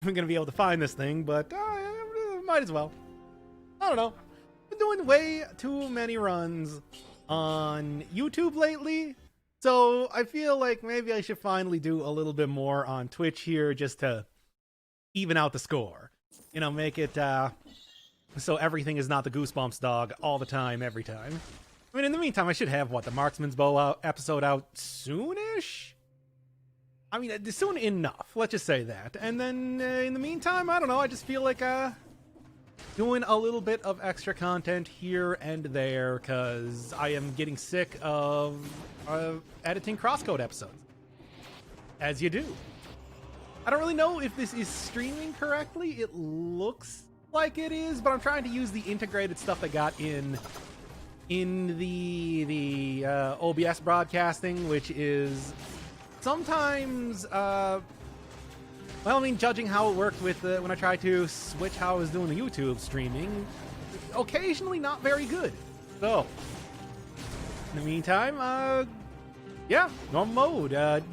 I'm gonna be able to find this thing, but might as well. I don't know. Been doing way too many runs on YouTube lately, so I feel like maybe I should finally do a little bit more on Twitch here just to even out the score. You know, make it so everything is not the Goosebumps dog all the time, every time. I mean, in the meantime, I should have, what, the Marksman's Bow episode out soonish? I mean, soon enough, let's just say that. And then, in the meantime, I don't know, I just feel like, doing a little bit of extra content here and there, because I am getting sick of, editing crosscode episodes. As you do. I don't really know if this is streaming correctly. It looks like it is, but I'm trying to use the integrated stuff they got in the OBS broadcasting, which is sometimes, well, I mean, judging how it worked with when I tried to switch how I was doing the YouTube streaming, occasionally not very good. So, in the meantime, yeah, normal mode.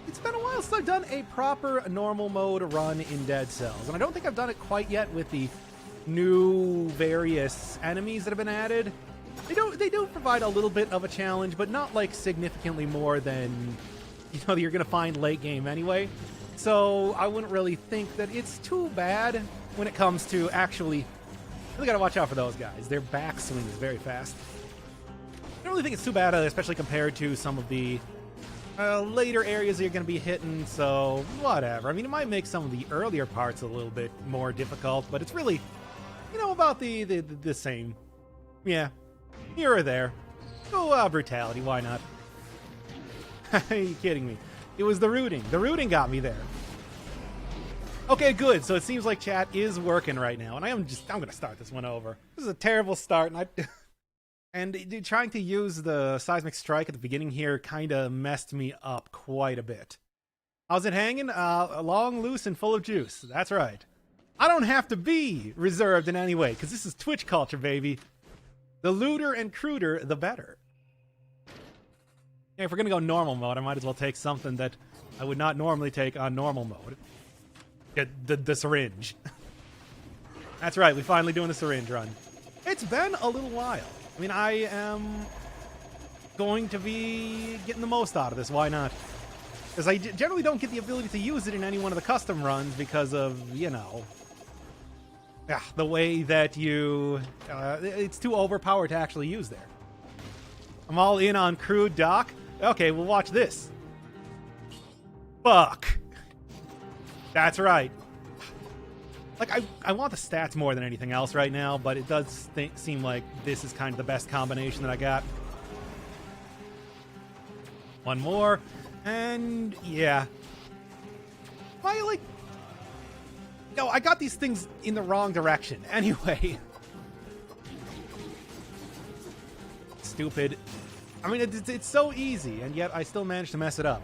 It's been a while since I've done a proper normal mode run in Dead Cells, and I don't think I've done it quite yet with the new various enemies that have been added. They do provide a little bit of a challenge, but not like significantly more than, you know, you're gonna find late game anyway. So I wouldn't really think that it's too bad when it comes to actually. Really gotta watch out for those guys. Their backswing is very fast. I don't really think it's too bad, especially compared to some of the later areas that you're gonna be hitting. So whatever. I mean, it might make some of the earlier parts a little bit more difficult, but it's really, you know, about the same. Yeah. Here or there. Oh, brutality, why not? Are you kidding me? It was the rooting. The rooting got me there. Okay, good. So it seems like chat is working right now, and I'm gonna start this one over. This is a terrible start, and trying to use the seismic strike at the beginning here kind of messed me up quite a bit. How's it hanging? Long, loose, and full of juice. That's right. I don't have to be reserved in any way, because this is Twitch culture, baby. The looter and cruder, the better. Yeah, if we're going to go normal mode, I might as well take something that I would not normally take on normal mode. The syringe. That's right, we're finally doing the syringe run. It's been a little while. I mean, I am going to be getting the most out of this. Why not? Because I generally don't get the ability to use it in any one of the custom runs because of, you know, the way that you... it's too overpowered to actually use there. I'm all in on crude Doc. Okay, we'll watch this. Fuck. That's right. Like, I want the stats more than anything else right now, but it does seem like this is kind of the best combination that I got. One more. And, yeah. Why, like... No, I got these things in the wrong direction. Anyway. Stupid. I mean, it's so easy, and yet I still managed to mess it up.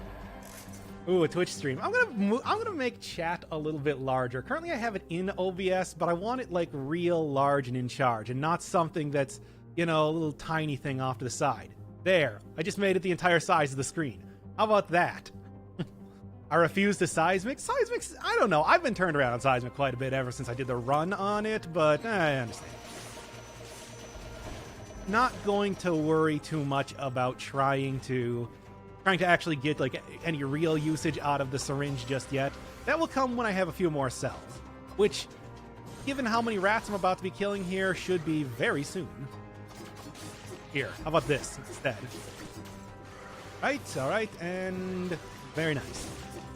Ooh, a Twitch stream. I'm gonna make chat a little bit larger. Currently, I have it in OBS, but I want it like real large and in charge, and not something that's, you know, a little tiny thing off to the side. There. I just made it the entire size of the screen. How about that? I refuse the seismic. Seismic's, I don't know. I've been turned around on seismic quite a bit ever since I did the run on it, but I understand. Not going to worry too much about trying to actually get like any real usage out of the syringe just yet. That will come when I have a few more cells, which, given how many rats I'm about to be killing here, should be very soon. Here, how about this instead? Right, all right, and very nice.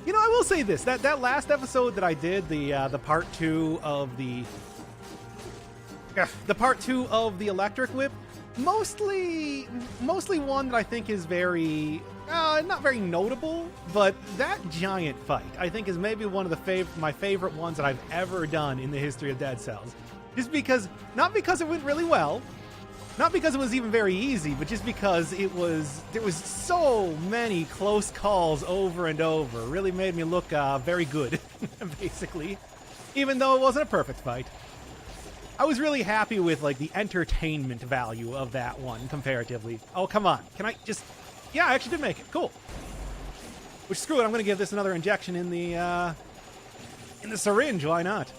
You know, I will say this, that last episode that I did, the part 2 of the electric whip, mostly one that I think is very not very notable, but that giant fight I think is maybe one of my favorite ones that I've ever done in the history of Dead Cells. Just because, not because it went really well, not because it was even very easy, but just because there was so many close calls over and over. It really made me look very good, basically, even though it wasn't a perfect fight. I was really happy with like the entertainment value of that one comparatively. Oh, come on. Can I just... Yeah, I actually did make it. Cool. Which, screw it, I'm going to give this another injection in the In the syringe, why not?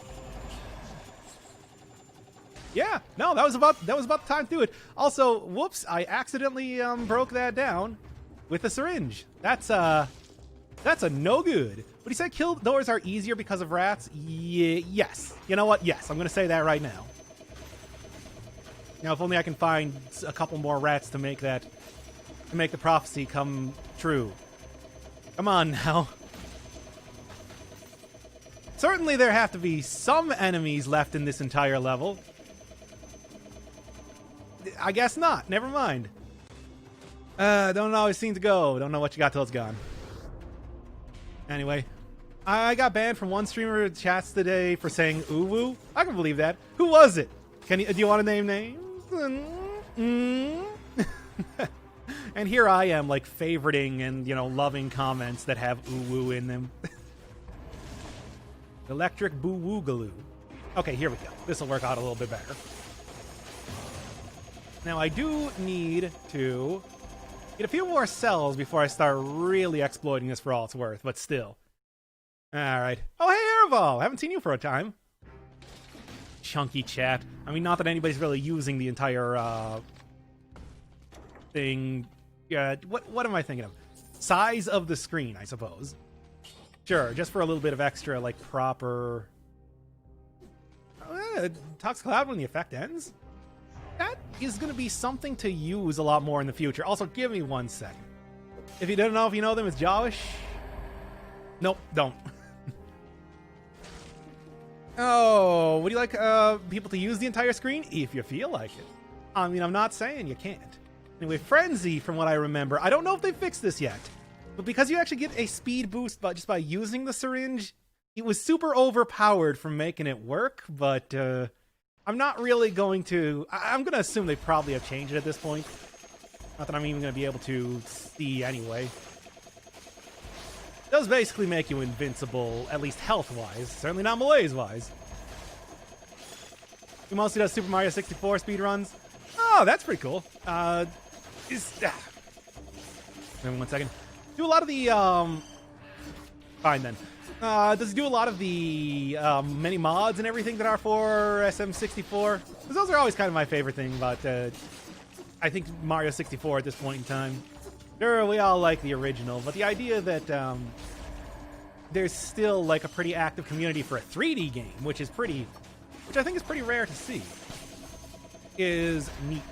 Yeah, no, that was about the time to do it. Also, whoops, I accidentally broke that down with the syringe. That's a no good. But he said kill doors are easier because of rats. Yes. You know what? Yes, I'm gonna say that right now. Now, if only I can find a couple more rats to make the prophecy come true. Come on now. Certainly there have to be some enemies left in this entire level. I guess not. Never mind. Don't always seem to go. Don't know what you got till it's gone. Anyway, I got banned from one streamer chats today for saying uwu. I can believe that. Who was it? Do you want to name names? And here I am, like, favoriting and, loving comments that have uwu in them. Electric boo-woo-galoo. Okay, here we go. This will work out a little bit better. Now, I do need to get a few more cells before I start really exploiting this for all it's worth, but still. Alright. Oh, hey, Airval! Haven't seen you for a time. Chunky chat. I mean, not that anybody's really using the entire, thing. What am I thinking of? Size of the screen, I suppose. Sure, just for a little bit of extra, like, proper... Talks Cloud when the effect ends? That is going to be something to use a lot more in the future. Also, give me 1 second. If you don't know if you know them, it's Jawish. Nope, don't. Oh, would you like people to use the entire screen? If you feel like it. I mean, I'm not saying you can't. Anyway, Frenzy, from what I remember, I don't know if they fixed this yet. But because you actually get a speed boost just by using the syringe, it was super overpowered from making it work, but I'm not really going to... I'm going to assume they probably have changed it at this point. Not that I'm even going to be able to see anyway. It does basically make you invincible, at least health-wise. Certainly not malaise-wise. He mostly does Super Mario 64 speedruns. Oh, that's pretty cool. Wait 1 second. Do a lot of the, Fine then. Does it do a lot of the, many mods and everything that are for SM64? Because those are always kind of my favorite thing about, I think Mario 64 at this point in time. Sure, we all like the original, but the idea that, there's still, like, a pretty active community for a 3D game, which I think is pretty rare to see, is neat.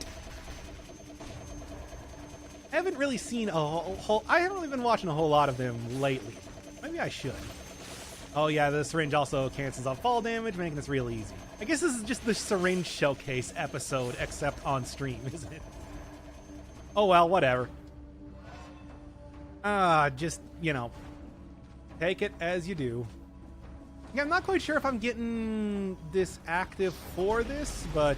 I haven't really seen I haven't really been watching a whole lot of them lately. Maybe I should. Oh yeah, the syringe also cancels off fall damage, making this real easy. I guess this is just the syringe showcase episode, except on stream, isn't it? Oh well, whatever. Just, take it as you do. Yeah, I'm not quite sure if I'm getting this active for this, but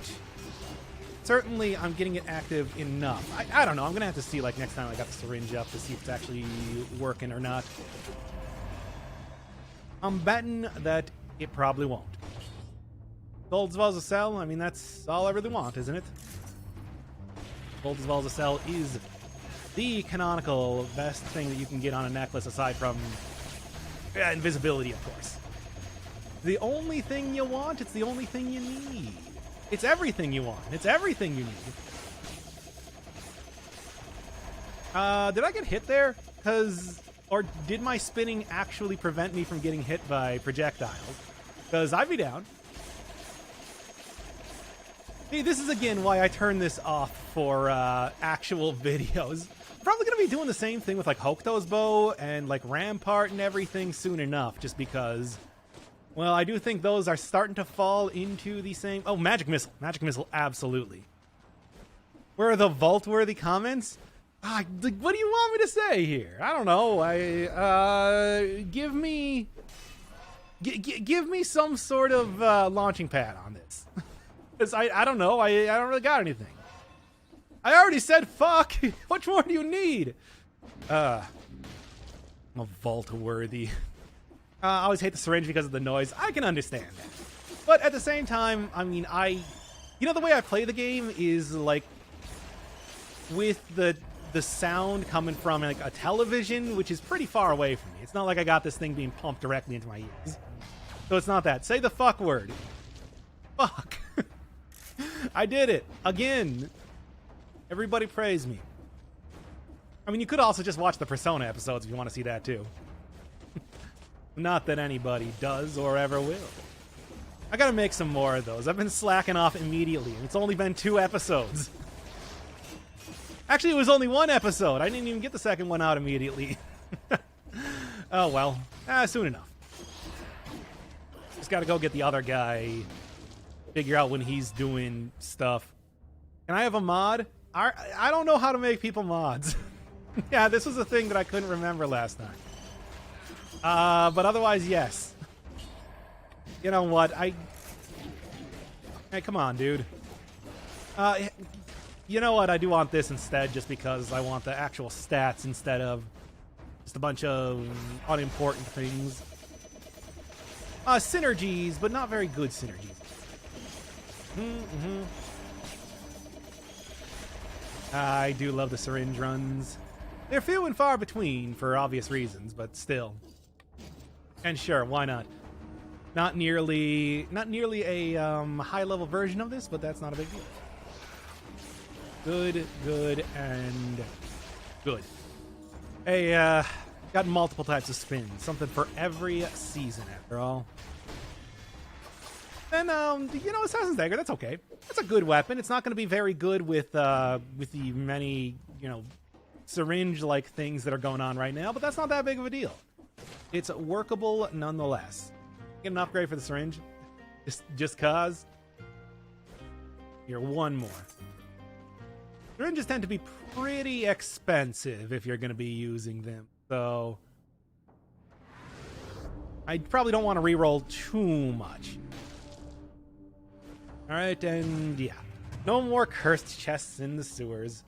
certainly I'm getting it active enough. I don't know. I'm going to have to see, like, next time I got the syringe up to see if it's actually working or not. I'm betting that it probably won't. Gold as well as a cell, I mean, that's all I really want, isn't it? Gold as well as a cell is the canonical best thing that you can get on a necklace aside from invisibility, of course. The only thing you want, it's the only thing you need. It's everything you want. It's everything you need. Did I get hit there? Or did my spinning actually prevent me from getting hit by projectiles? Because I'd be down. Hey, this is again why I turn this off for actual videos. I'm probably going to be doing the same thing with like Hokuto's bow and like Rampart and everything soon enough, just because, well, I do think those are starting to fall into the same... Oh, Magic Missile. Magic Missile, absolutely. Where are the vault-worthy comments? What do you want me to say here? I don't know. Give me some sort of launching pad on this. Because I don't know. I don't really got anything. I already said fuck. What more do you need? A vault-worthy. I always hate the syringe because of the noise. I can understand that. But at the same time, I mean, the way I play the game is like with the sound coming from like a television, which is pretty far away from me. It's not like I got this thing being pumped directly into my ears. So it's not that. Say the fuck word. Fuck. I did it. Again. Everybody praise me. I mean, you could also just watch the Persona episodes if you want to see that too. Not that anybody does or ever will. I gotta make some more of those. I've been slacking off immediately, and it's only been 2 episodes. Actually, it was only 1 episode. I didn't even get the second one out immediately. Oh, well. Soon enough. Just gotta go get the other guy. Figure out when he's doing stuff. Can I have a mod? I don't know how to make people mods. Yeah, this was a thing that I couldn't remember last time. But otherwise, yes. You know what? Hey, come on, dude. You know what? I do want this instead, just because I want the actual stats instead of just a bunch of unimportant things. Synergies, but not very good synergies. I do love the syringe runs. They're few and far between for obvious reasons, but still. And sure, why not? Not nearly a high-level version of this, but that's not a big deal. Good, good, and good. Hey, got multiple types of spins. Something for every season, after all. Then, you know, Assassin's Dagger, that's okay. That's a good weapon. It's not going to be very good with the many, you know, syringe-like things that are going on right now, but that's not that big of a deal. It's workable nonetheless. Get an upgrade for the syringe. Just cause. Here, one more. Syringes tend to be pretty expensive if you're going to be using them, so I probably don't want to reroll too much. Alright, and yeah. No more cursed chests in the sewers.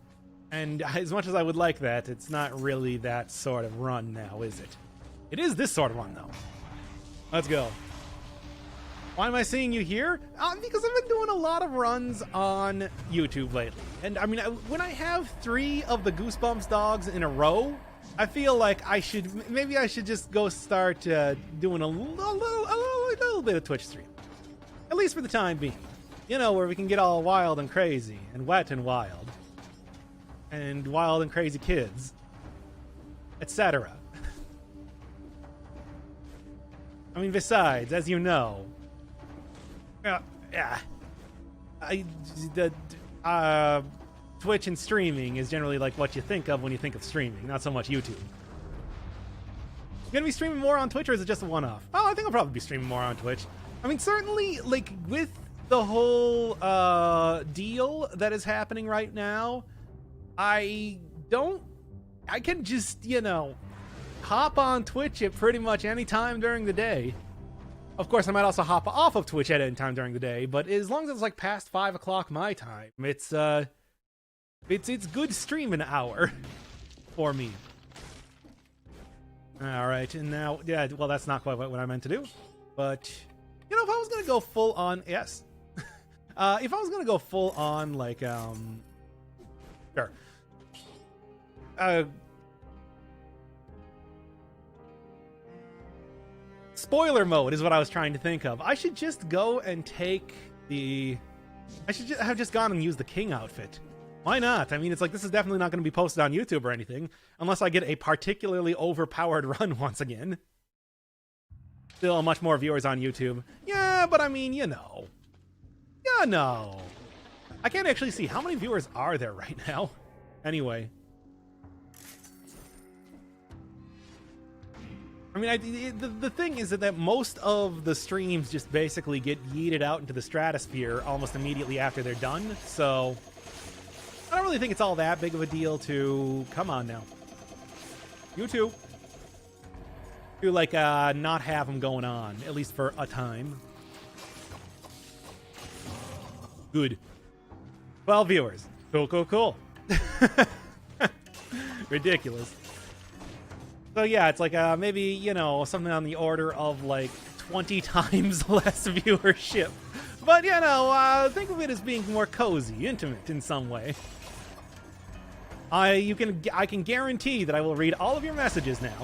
And as much as I would like that, it's not really that sort of run now, is it? It is this sort of run, though. Let's go. Why am I seeing you here? Because I've been doing a lot of runs on YouTube lately. And, I mean, when I have 3 of the Goosebumps dogs in a row, I feel like maybe I should just go start doing a little bit of Twitch stream. At least for the time being. You know, where we can get all wild and crazy, and wet and wild. And wild and crazy kids. Etc. I mean, besides, as you know, Twitch and streaming is generally like what you think of when you think of streaming, not so much YouTube. You gonna be streaming more on Twitch, or is it just a one-off? Oh, I think I'll probably be streaming more on Twitch. I mean, certainly, like, with the whole deal that is happening right now, I can just, you know, hop on Twitch at pretty much any time during the day. Of course, I might also hop off of Twitch at any time during the day, but as long as it's like past 5 o'clock my time, it's good streaming hour for me. All right, and now, yeah, well, that's not quite what I meant to do, but you know, if I was gonna go full on, yes, if I was gonna go full on, like, sure. Spoiler mode is what I was trying to think of. I should just go and take the... I should have just gone and used the King outfit. Why not? I mean, it's like, this is definitely not going to be posted on YouTube or anything, unless I get a particularly overpowered run once again. Still much more viewers on YouTube. Yeah, but I mean, you know. You know. I can't actually see how many viewers are there right now. Anyway. I mean, the thing is that most of the streams just basically get yeeted out into the stratosphere almost immediately after they're done, so I don't really think it's all that big of a deal to... Come on now. You too. To, like, not have them going on, at least for a time. Good. 12 viewers. Cool, cool, cool. Ridiculous. So yeah, it's like maybe, you know, something on the order of like 20 times less viewership. But, you know, think of it as being more cozy, intimate in some way. I can guarantee that I will read all of your messages now.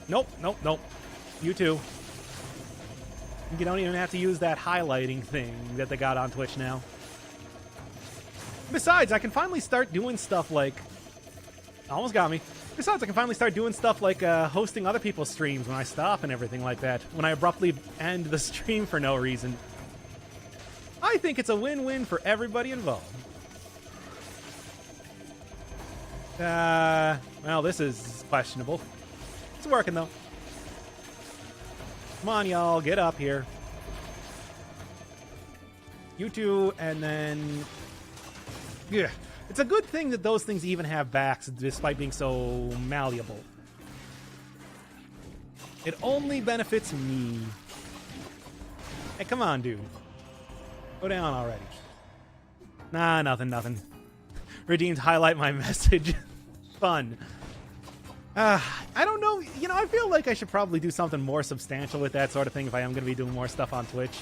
Nope, nope, nope. You too. You don't even have to use that highlighting thing that they got on Twitch now. Besides, I can finally start doing stuff like... Almost got me. Besides, I can finally start doing stuff like hosting other people's streams when I stop and everything like that. When I abruptly end the stream for no reason. I think it's a win-win for everybody involved. Well, this is questionable. It's working, though. Come on, y'all. Get up here. You two, and then... Yeah. It's a good thing that those things even have backs, despite being so malleable. It only benefits me. Hey, come on, dude. Go down already. Nah, nothing. Redeemed highlight my message. Fun. I don't know. You know, I feel like I should probably do something more substantial with that sort of thing if I am going to be doing more stuff on Twitch.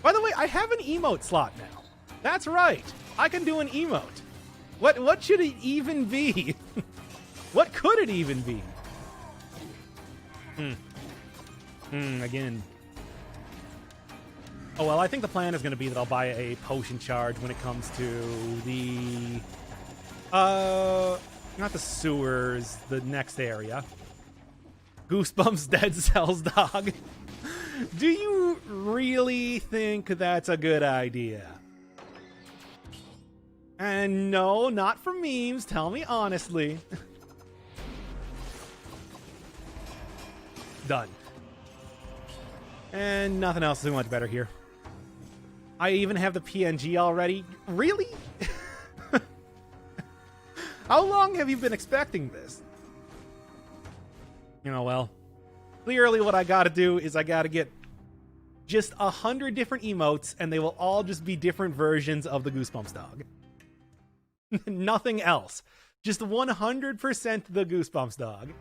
By the way, I have an emote slot now. That's right. I can do an emote. What should it even be? What could it even be? Again. Oh, well, I think the plan is going to be that I'll buy a potion charge when it comes to the... not the sewers, the next area. Goosebumps Dead Cells Dog. Do you really think that's a good idea? And no, not for memes. Tell me honestly. Done. And nothing else is much better here. I even have the PNG already. Really? How long have you been expecting this? You know, well, clearly what I gotta do is I gotta get just 100 different emotes, and they will all just be different versions of the Goosebumps dog. Nothing else. Just 100% the Goosebumps dog.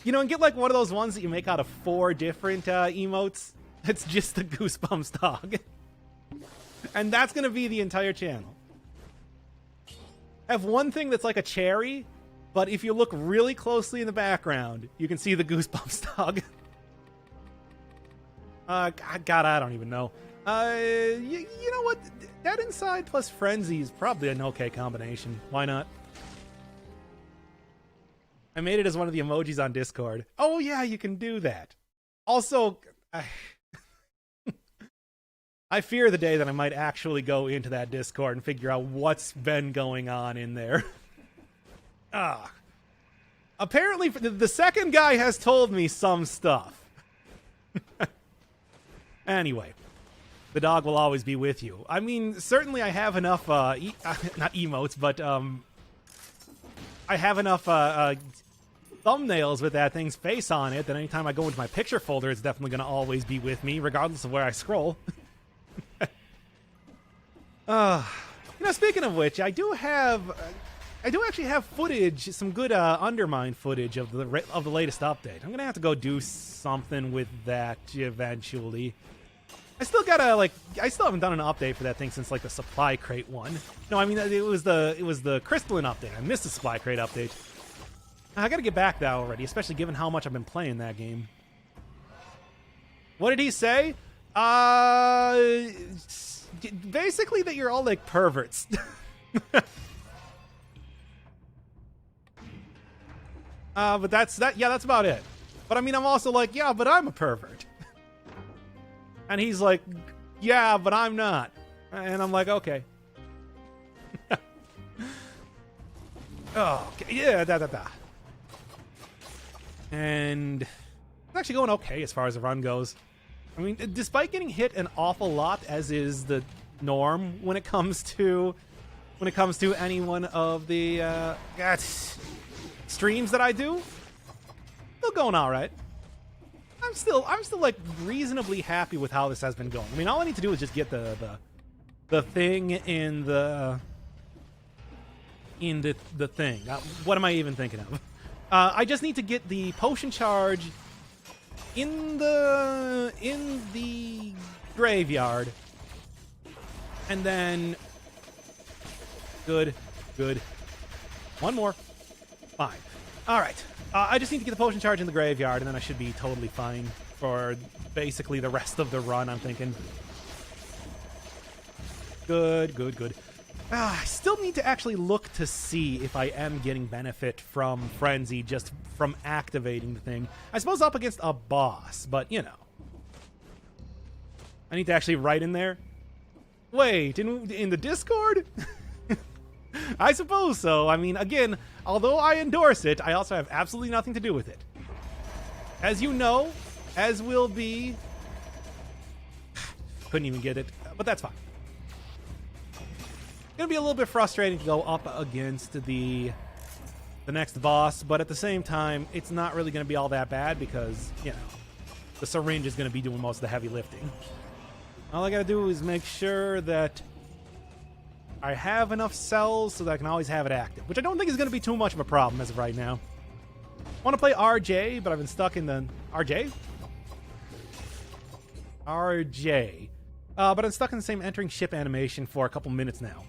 You know, and get like one of those ones that you make out of 4 different emotes. It's just the Goosebumps dog. And that's going to be the entire channel. I have one thing that's like a cherry, but if you look really closely in the background, you can see the Goosebumps dog. God, I don't even know. You know what? Dead Inside plus Frenzy is probably an okay combination. Why not? I made it as one of the emojis on Discord. Oh yeah, you can do that. Also, I fear the day that I might actually go into that Discord and figure out what's been going on in there. Apparently, the second guy has told me some stuff. Anyway, the dog will always be with you. I mean, certainly I have enough, not emotes, but I have enough thumbnails with that thing's face on it that anytime I go into my picture folder, it's definitely going to always be with me, regardless of where I scroll. You know, speaking of which, I do actually have footage, some good Undermine footage of the latest update. I'm going to have to go do something with that eventually. I still haven't done an update for that thing since like the supply crate one. No, I mean it was the crystalline update. I missed the supply crate update. I gotta get back that already, especially given how much I've been playing that game. What did he say? Basically that you're all like perverts. But that's about it. But I mean, I'm also like, yeah, but I'm a pervert. And he's like, yeah, but I'm not. And I'm like, okay. Oh, okay. Yeah, And it's actually going okay as far as the run goes. I mean, despite getting hit an awful lot, as is the norm when it comes to any one of the streams that I do, still going all right. I'm still like reasonably happy with how this has been going. I mean, all I need to do is just get the thing in the thing. What am I even thinking of? I just need to get the potion charge in the graveyard, and then good. One more. Fine. All right. I just need to get the potion charge in the graveyard, and then I should be totally fine for basically the rest of the run, I'm thinking. Good, good, good. I still need to actually look to see if I am getting benefit from Frenzy just from activating the thing. I suppose up against a boss, but, you know. I need to actually write in there. Wait, in the Discord? I suppose so. I mean, again, although I endorse it, I also have absolutely nothing to do with it. As you know, as will be... Couldn't even get it, but that's fine. Gonna be a little bit frustrating to go up against the next boss, but at the same time, it's not really gonna be all that bad because, you know, the syringe is gonna be doing most of the heavy lifting. All I gotta do is make sure that I have enough cells so that I can always have it active, which I don't think is gonna be too much of a problem as of right now. I want to play RJ, but I've been stuck in the... RJ? RJ. But I'm stuck in the same entering ship animation for a couple minutes now.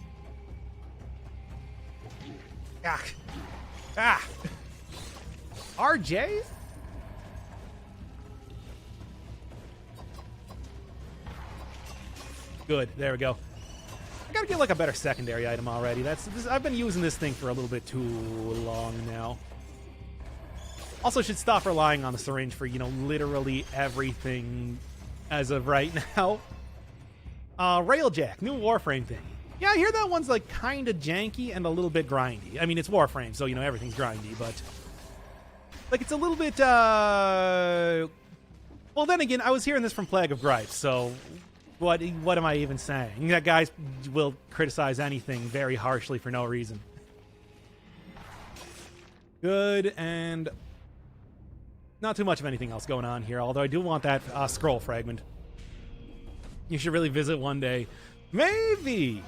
Ah. Ah. RJ? Good. There we go. I gotta get like a better secondary item already. I've been using this thing for a little bit too long now. Also, should stop relying on the syringe for, you know, literally everything as of right now. Railjack, new Warframe thing. Yeah, I hear that one's like kind of janky and a little bit grindy. I mean, it's Warframe, so, you know, everything's grindy, but like it's a little bit, well, then again, I was hearing this from Plague of Gripes, so what am I even saying? That guys will criticize anything very harshly for no reason. Good, and not too much of anything else going on here, although I do want that scroll fragment. You should really visit one day. Maybe!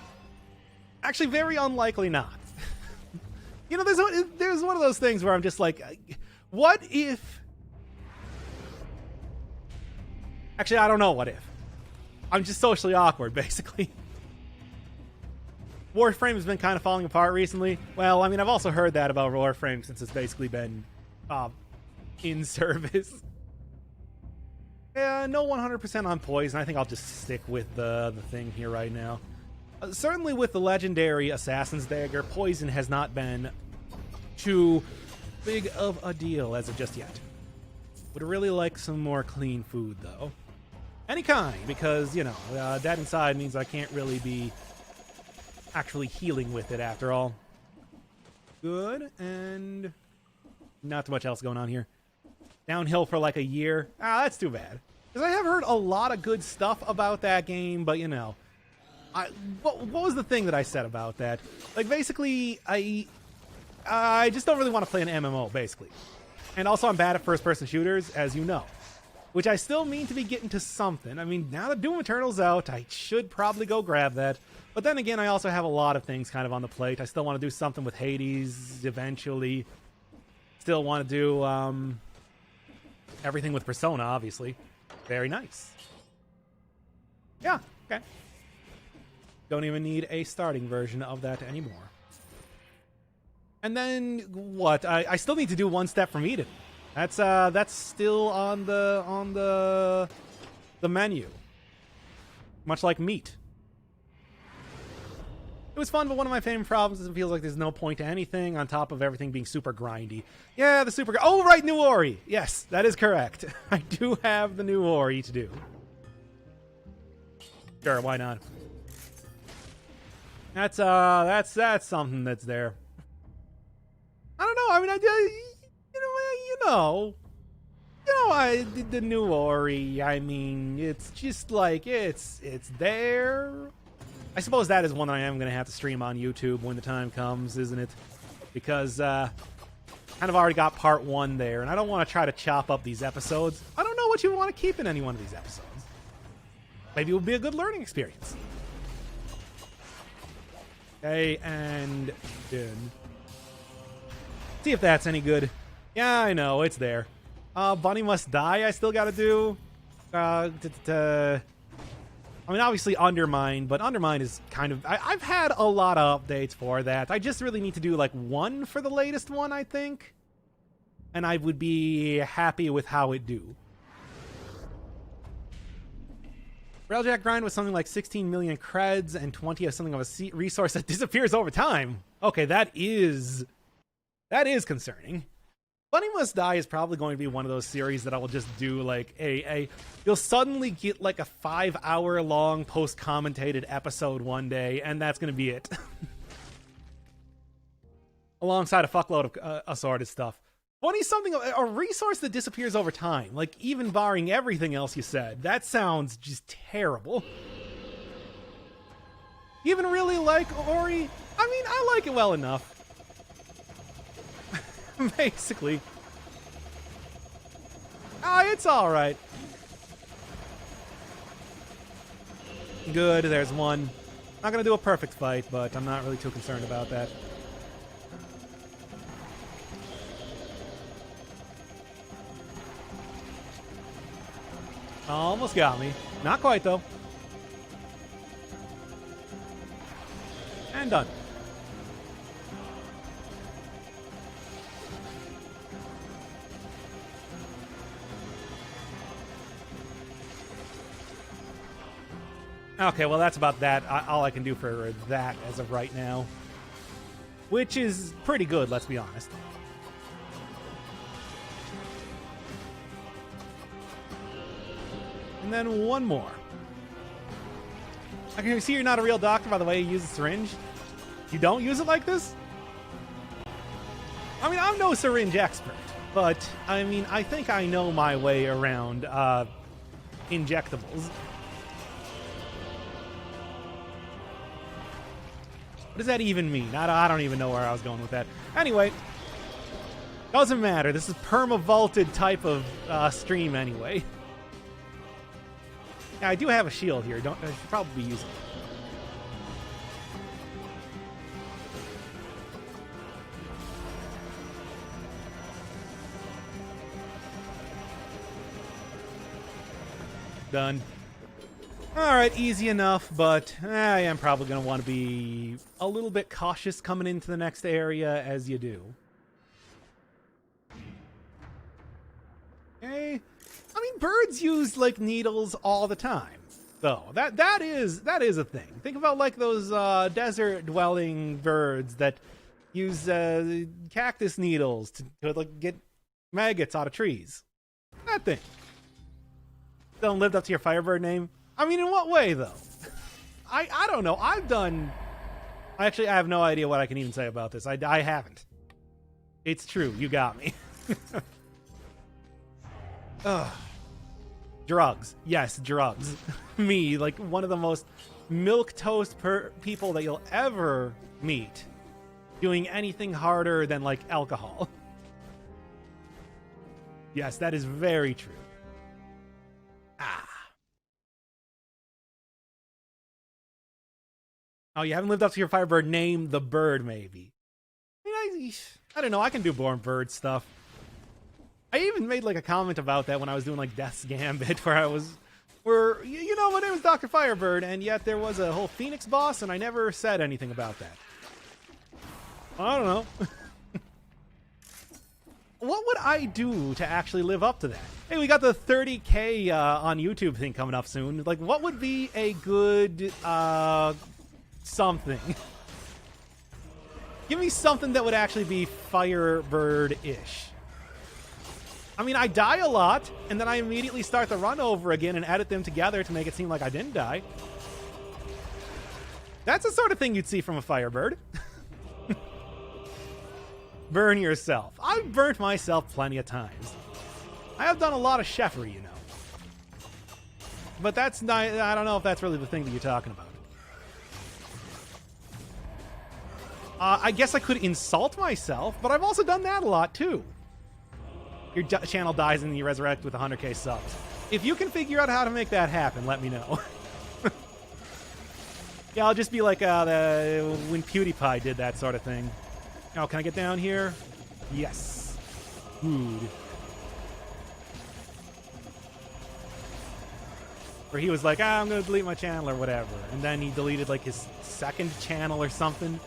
Actually, very unlikely not. You know, there's one of those things where I'm just like, what if... Actually, I don't know what if. I'm just socially awkward, basically. Warframe has been kind of falling apart recently. Well, I mean, I've also heard that about Warframe since it's basically been in service. Yeah, no 100% on poison. I think I'll just stick with the thing here right now. Certainly with the legendary Assassin's Dagger, poison has not been too big of a deal as of just yet. Would really like some more clean food, though. Any kind, because, you know, dead inside means I can't really be actually healing with it after all. Good, and not too much else going on here. Downhill for like a year. Ah, that's too bad. Because I have heard a lot of good stuff about that game, but, you know, what was the thing that I said about that? Like, basically, I just don't really want to play an MMO, basically. And also, I'm bad at first-person shooters, as you know. Which I still mean to be getting to something. I mean, now that Doom Eternal's out, I should probably go grab that. But then again, I also have a lot of things kind of on the plate. I still want to do something with Hades eventually. Still want to do everything with Persona, obviously. Very nice. Yeah, okay. Don't even need a starting version of that anymore. And then, what? I still need to do One Step from Eden. That's still on the menu. Much like meat. It was fun, but one of my favorite problems is it feels like there's no point to anything on top of everything being super grindy. Yeah, the super... Oh, right, new Ori! Yes, that is correct. I do have the new Ori to do. Sure, why not? That's something that's there. I don't know, I mean, I did the new Ori. I mean, it's just like, it's there. I suppose that is one that I am going to have to stream on YouTube when the time comes, isn't it? Because, kind of already got part 1 there, and I don't want to try to chop up these episodes. I don't know what you want to keep in any one of these episodes. Maybe it will be a good learning experience. Okay, and done. See if that's any good. Yeah, I know, it's there. Bunny Must Die, I still gotta do. I mean, obviously Undermine, but Undermine is kind of... I've had a lot of updates for that. I just really need to do, like, 1 for the latest one, I think. And I would be happy with how it do. Railjack grind was something like 16 million creds and 20 of something of a resource that disappears over time. Okay, that is concerning. Bunny Must Die is probably going to be one of those series that I will just do like you'll suddenly get like a 5-hour long post-commentated episode one day, and that's going to be it. Alongside a fuckload of assorted stuff. 20-something, a resource that disappears over time. Like, even barring everything else you said. That sounds just terrible. You even really like Ori? I mean, I like it well enough. Basically. It's alright. Good, there's one. Not gonna do a perfect fight, but I'm not really too concerned about that. Almost got me. Not quite, though. And done. Okay, well, that's about that. All I can do for that as of right now. Which is pretty good, let's be honest. And then one more. I can see you're not a real doctor by the way you use a syringe. You don't use it like this? I mean, I'm no syringe expert, but I mean, I think I know my way around injectables. What does that even mean? I don't even know where I was going with that. Anyway, doesn't matter. This is perma-vaulted type of stream anyway. Yeah, I do have a shield here. I should probably use it. Done. Alright, easy enough, but I am probably going to want to be a little bit cautious coming into the next area, as you do. Okay. I mean, birds use, like, needles all the time, though. That is a thing. Think about, like, those desert-dwelling birds that use cactus needles to, like, get maggots out of trees. That thing. Still lived up to your Firebird name? I mean, in what way, though? I don't know. Actually, I have no idea what I can even say about this. I haven't. It's true. You got me. Ugh. Drugs. Yes, drugs. Me, like one of the most milquetoast people that you'll ever meet, doing anything harder than, like, alcohol. Yes, that is very true. Oh, you haven't lived up to your Firebird name, the bird, maybe. I mean, I don't know. I can do born bird stuff. I even made, like, a comment about that when I was doing, like, Death's Gambit, where you know, my name is Doctor Firebird, and yet there was a whole Phoenix boss, and I never said anything about that. I don't know. What would I do to actually live up to that? Hey, we got the 30K on YouTube thing coming up soon. Like, what would be a good something? Give me something that would actually be Firebird-ish. I mean, I die a lot, and then I immediately start the run over again and edit them together to make it seem like I didn't die. That's the sort of thing you'd see from a Firebird. Burn yourself. I've burnt myself plenty of times. I have done a lot of chefery, you know. But that's not, I don't know if that's really the thing that you're talking about. I guess I could insult myself, but I've also done that a lot, too. Your channel dies and you resurrect with 100k subs. If you can figure out how to make that happen, let me know. Yeah, I'll just be like when PewDiePie did that sort of thing. Oh, can I get down here? Yes. Good. Where he was like, I'm going to delete my channel or whatever. And then he deleted, like, his second channel or something.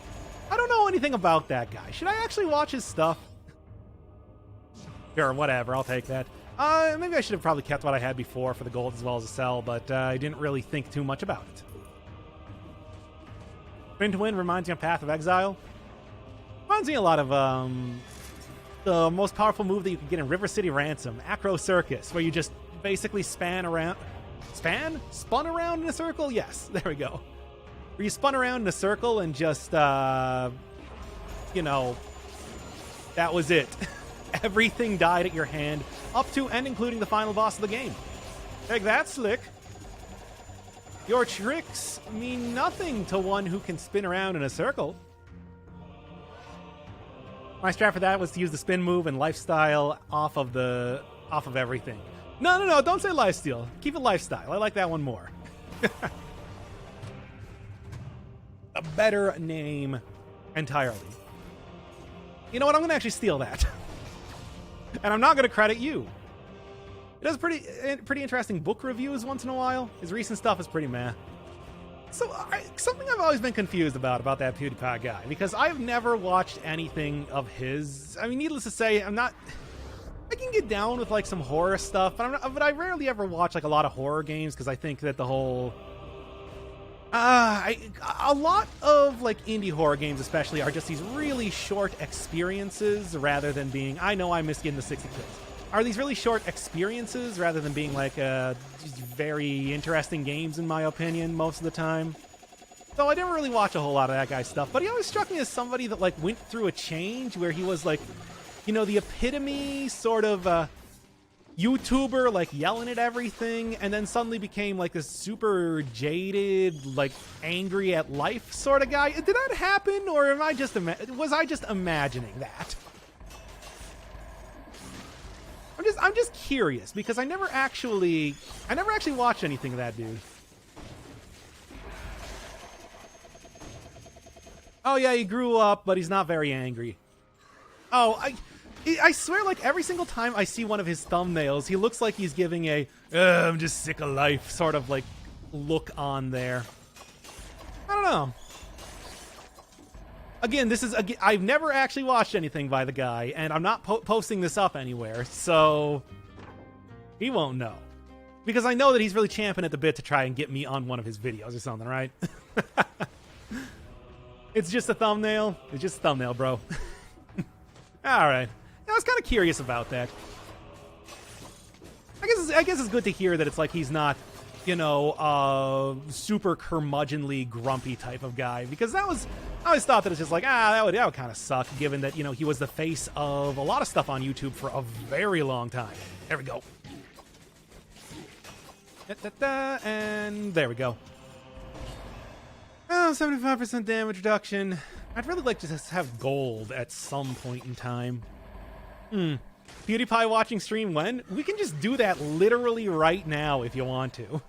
I don't know anything about that guy. Should I actually watch his stuff? Sure, whatever. I'll take that. Maybe I should have probably kept what I had before for the gold as well as the sell, but I didn't really think too much about it. Spin to win reminds me of Path of Exile. Reminds me a lot of the most powerful move that you can get in River City Ransom, Acro Circus, where you just basically spun around in a circle? Yes, there we go. Where you spun around in a circle and just, you know, that was it. Everything died at your hand, up to and including the final boss of the game. Take that, Slick. Your tricks mean nothing to one who can spin around in a circle. My strat for that was to use the spin move and lifestyle off of everything. No, don't say lifesteal. Keep it lifestyle. I like that one more. A better name entirely. You know what? I'm going to actually steal that. And I'm not going to credit you. It does pretty interesting book reviews once in a while. His recent stuff is pretty meh. So, something I've always been confused about that PewDiePie guy, because I've never watched anything of his. I mean, needless to say, I can get down with like some horror stuff, but I rarely ever watch like a lot of horror games because I think that the whole a lot of like indie horror games especially are just these really short experiences rather than being, I know I missed getting the 60 kills. Are these really short experiences rather than being like very interesting games in my opinion most of the time. So I didn't really watch a whole lot of that guy's stuff, but he always struck me as somebody that like went through a change where he was like, you know, the epitome sort of YouTuber, like yelling at everything, and then suddenly became like this super jaded, like angry at life sort of guy. Did that happen, or was I just imagining that? I'm just curious because I never actually watched anything of that dude. Oh yeah, he grew up, but he's not very angry. Oh, I swear, like, every single time I see one of his thumbnails, he looks like he's giving a, I'm just sick of life sort of, like, look on there. I don't know. Again, I've never actually watched anything by the guy, and I'm not posting this up anywhere, so he won't know. Because I know that he's really champing at the bit to try and get me on one of his videos or something, right? It's just a thumbnail. It's just a thumbnail, bro. All right. I was kind of curious about that. I guess it's good to hear that it's like he's not, you know, super curmudgeonly, grumpy type of guy. Because I always thought that it's just like, that would kind of suck, given that, you know, he was the face of a lot of stuff on YouTube for a very long time. There we go. And there we go. Oh, 75% damage reduction. I'd really like to just have gold at some point in time. PewDiePie watching stream when? We can just do that literally right now if you want to.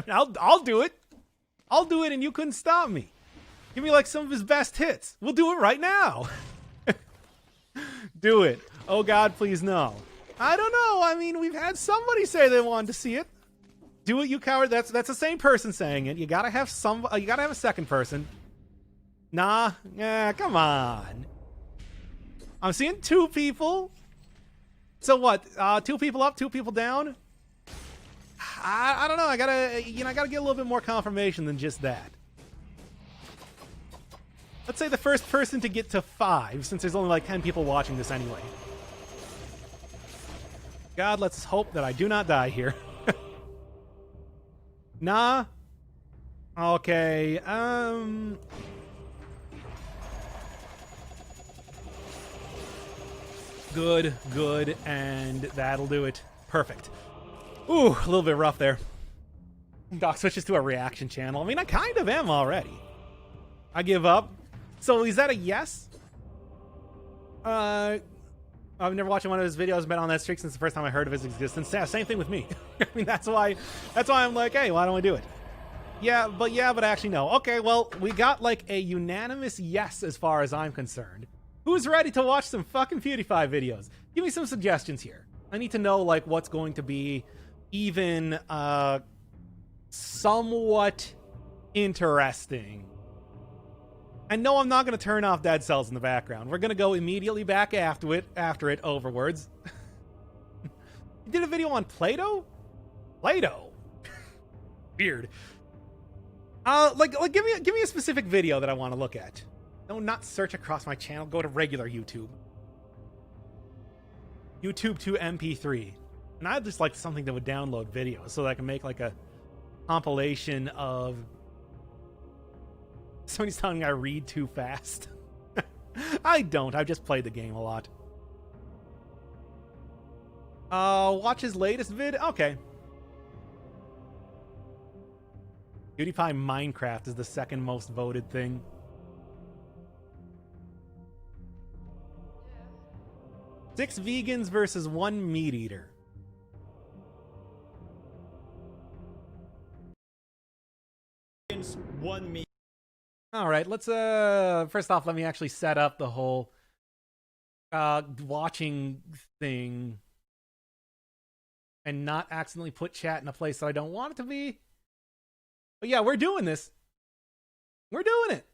I'll do it. I'll do it and you couldn't stop me. Give me like some of his best hits. We'll do it right now. Do it. Oh God, please no. I don't know. I mean, we've had somebody say they wanted to see it. Do it, you coward. That's the same person saying it. You gotta have you gotta have a second person. Nah. Yeah, come on. I'm seeing 2 people. So what? 2 people up, 2 people down? I don't know. I gotta get a little bit more confirmation than just that. Let's say the first person to get to 5, since there's only like 10 people watching this anyway. God, let's hope that I do not die here. Nah. Okay. Good, and that'll do it. Perfect. Ooh, a little bit rough there. Doc switches to a reaction channel. I mean, I kind of am already. I give up. So is that a yes? I've never watched one of his videos, been on that streak since the first time I heard of his existence. Yeah, same thing with me. I mean, that's why I'm like, hey, why don't we do it? Yeah, but actually no. Okay, well, we got like a unanimous yes as far as I'm concerned. Who's ready to watch some fucking PewDiePie videos? Give me some suggestions here. I need to know like what's going to be even somewhat interesting. And no, I'm not going to turn off Dead Cells in the background. We're going to go immediately back after it overwards. You did a video on Play-Doh? Play-Doh? Weird. Like give me a specific video that I want to look at. No, not search across my channel. Go to regular YouTube. YouTube to MP3. And I'd just like something that would download videos so that I can make like a compilation of... Somebody's telling me I read too fast. I don't. I've just played the game a lot. Watch his latest vid? Okay. PewDiePie Minecraft is the second most voted thing. Yeah. 6 vegans versus 1 meat eater. One meat. All right, let's first off, let me actually set up the whole watching thing and not accidentally put chat in a place that I don't want it to be. But yeah, we're doing this. We're doing it.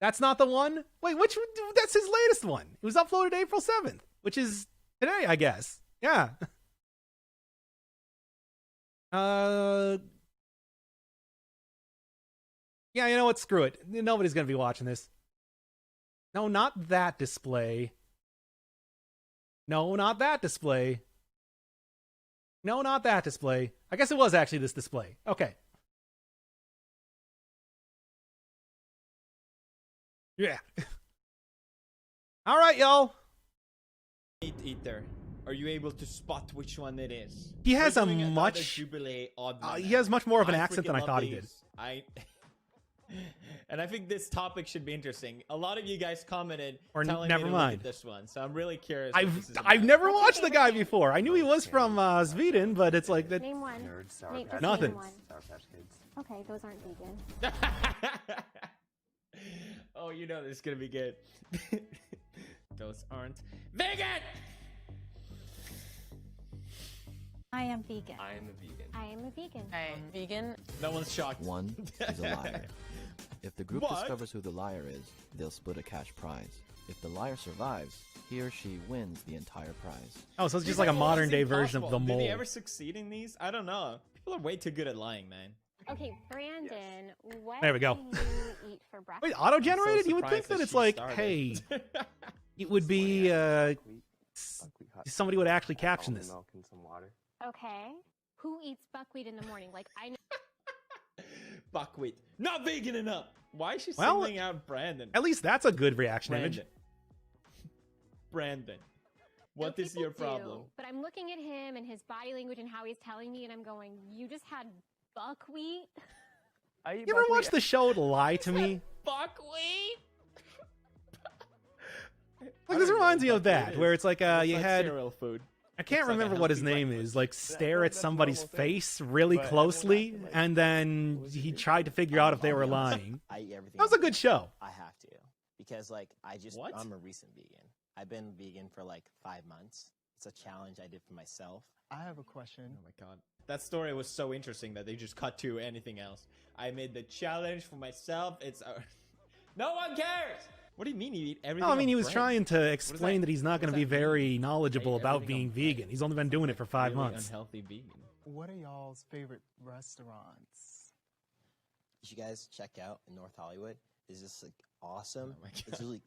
That's not the one. Wait, which? That's his latest one. It was uploaded April 7th, which is today, I guess. Yeah. Yeah, you know what? Screw it. Nobody's going to be watching this. No, not that display. No, not that display. No, not that display. I guess it was actually this display. Okay. Yeah. All right, y'all. Meat eater. Are you able to spot which one it is? He has a He has much more of an accent than I thought he did. And I think this topic should be interesting. A lot of you guys commented or telling never me to mind look at this one, so I'm really curious. I've never watched the guy before. I knew he was from Sweden, but it's like that. Name one. Nothing. Name one. Okay, those aren't vegan. Oh, you know this is gonna be good. Those aren't vegan. I am vegan. I am a vegan. I am a vegan. I am vegan. No one's shocked. One is a liar. If the group discovers who the liar is, they'll split a cash prize. If the liar survives, he or she wins the entire prize. Oh, so it's just like a modern day version of the mole. Did they ever succeed in these? I don't know. People are way too good at lying, man. Okay, Brandon, what There we go. do you eat for breakfast? Wait, auto-generated? So You would think that it's like, hey, it would be somebody would actually caption this. Milk and some water. Okay. Who eats buckwheat in the morning? Like, I know. Buckwheat. Not vegan enough. Why is she Well, singling out Brandon? At least that's a good reaction Brandon. image. Brandon. What is people your do, problem? but I'm looking at him and his body language and how he's telling me, and I'm going, you just had buckwheat? I eat You ever buckwheat. watch the show Lie to Me? Buckwheat? Like, this reminds me of that, where it's like you like had... cereal food. I can't It's like a remember what his healthy name breakfast. is. Like, stare at that's a somebody's normal thing. face really But closely, everyone acted like- and then he tried to figure out if they were lying. I eat everything. That was a good show. I have to, because like What? I'm a recent vegan. I've been vegan for like 5 months. It's a challenge I did for myself. I have a question. Oh my god. That story was so interesting that they just cut to anything else. I made the challenge for myself. It's no one cares. What do you mean you eat everything? No, I mean, on he was bread? trying to explain that he's not going to be What does that mean? very knowledgeable I eat about being everything on bread. vegan. He's only been doing it for 5 Really months. Unhealthy vegan. What are y'all's favorite restaurants? You should guys check out in North Hollywood. It's just like awesome. Oh my It's really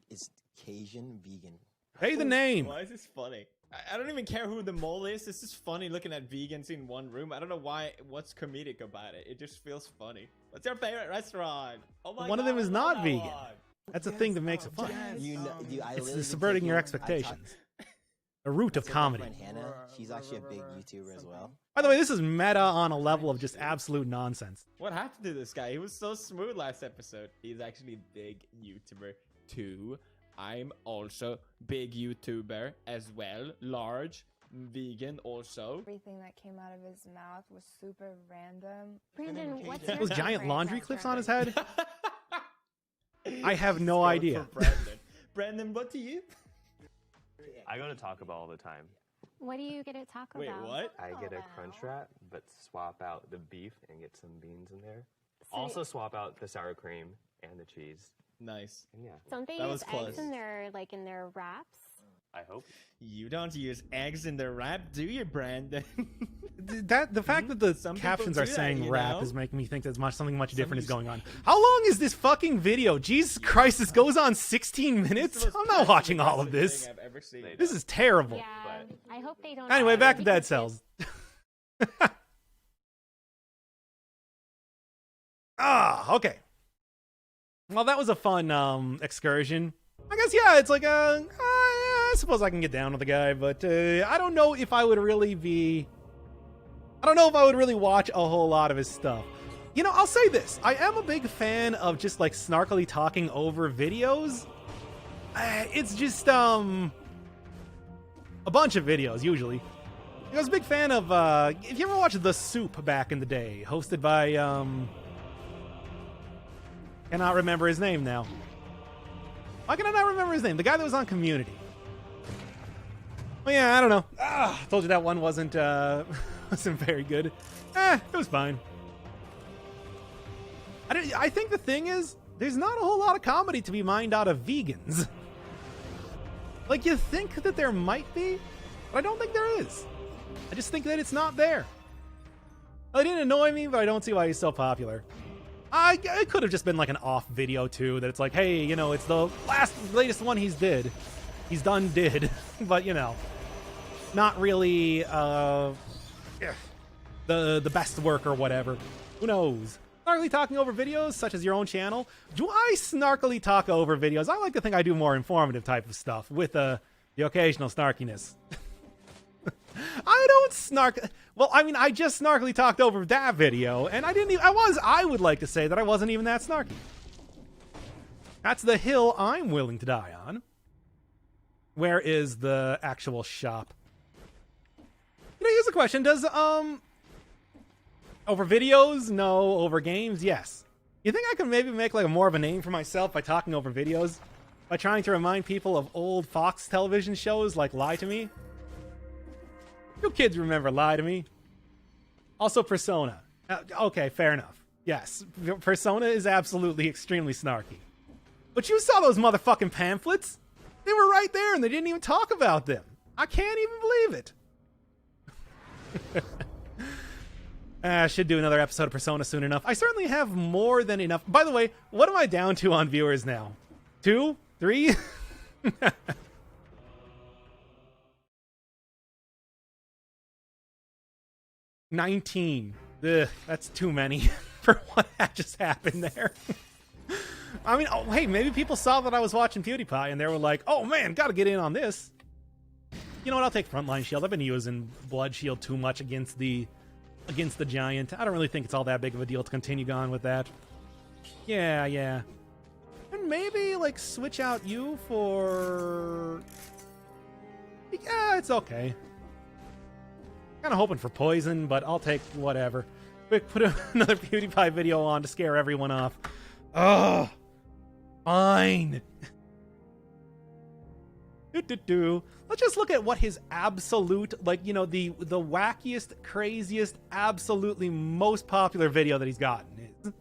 Cajun vegan. Say the name. Why is this funny? I don't even care who the mole is. It's just funny looking at vegans in one room. I don't know why. What's comedic about it? It just feels funny. What's your favorite restaurant? Oh my One of them God, is I not love that vegan. one. That's the thing that makes it fun. yes. You know, dude, I It's literally subverting take your you- expectations. The root of I took my comedy. friend Hannah. She's actually a big YouTuber as well. By the way, this is meta on a level of just absolute nonsense. What happened to this guy? He was so smooth last episode. He's actually a big YouTuber too. I'm also big YouTuber as well. Large. Vegan also. Everything that came out of his mouth was super random. Brandon, what's your Those giant favorite laundry clips on restaurant? his head? I have no Going idea. for Brandon. Brandon, what do you? I go to Taco Bell all the time. What do you get at Taco Wait, Bell? what? I get a Bell. crunch wrap, but swap out the beef and get some beans in there. So Also swap out the sour cream and the cheese. Nice. And yeah. don't they That use was close. eggs in their wraps? I hope. You don't use eggs in the rap, do you, Brandon? The fact that the Some people captions do are that, saying you rap know? is making me think that something much different is Somebody's- going on. How long is this fucking video? Jesus Christ, this goes on 16 minutes? I'm not watching all of this. I've ever seen. This is terrible. Yeah, I hope they don't. Anyway, back to Dead because Cells. Okay. Well, that was a fun I guess, yeah, it's like I suppose I can get down with the guy, but I don't know if I would really watch a whole lot of his stuff. You know, I'll say this. I am a big fan of just like snarkily talking over videos. It's just a bunch of videos usually. I was a big fan of if you ever watched The Soup back in the day, hosted by cannot remember his name now. Why can I not remember his name? The guy that was on Community. Oh yeah, I don't know. Told you that one wasn't very good. It was fine. I think the thing is, there's not a whole lot of comedy to be mined out of vegans. Like, you think that there might be, but I don't think there is. I just think that it's not there. It didn't annoy me, but I don't see why he's so popular. It could have just been like an off video too, that it's like, hey, you know, it's the latest one he's did. He's done did. But, you know, not really the best work or whatever. Who knows? Snarkily talking over videos, such as your own channel. Do I snarkily talk over videos? I like to think I do more informative type of stuff with the occasional snarkiness. I don't snark. Well, I mean, I just snarkily talked over that video, and I didn't even. I would like to say that I wasn't even that snarky. That's the hill I'm willing to die on. Where is the actual shop? You know, here's a question. Does, over videos? No. Over games? Yes. You think I could maybe make, like, more of a name for myself by talking over videos? By trying to remind people of old Fox television shows like Lie to Me? You kids remember Lie to Me? Also Persona. Okay, fair enough. Yes, Persona is absolutely extremely snarky. But you saw those motherfucking pamphlets? They were right there and they didn't even talk about them. I can't even believe it. I should do another episode of Persona soon enough. I certainly have more than enough. By the way, what am I down to on viewers now? 2? 3? 19. Ugh, that's too many for what just happened there. I mean, oh, hey, maybe people saw that I was watching PewDiePie and they were like, oh man, gotta get in on this. You know what, I'll take Frontline Shield. I've been using Blood Shield too much against the Giant. I don't really think it's all that big of a deal to continue on with that. Yeah. And maybe, like, switch out you for... Yeah, it's okay. Kind of hoping for Poison, but I'll take whatever. Quick, put another PewDiePie video on to scare everyone off. Ugh. Fine. Let's just look at what his absolute, like, you know, the wackiest, craziest, absolutely most popular video that he's gotten is.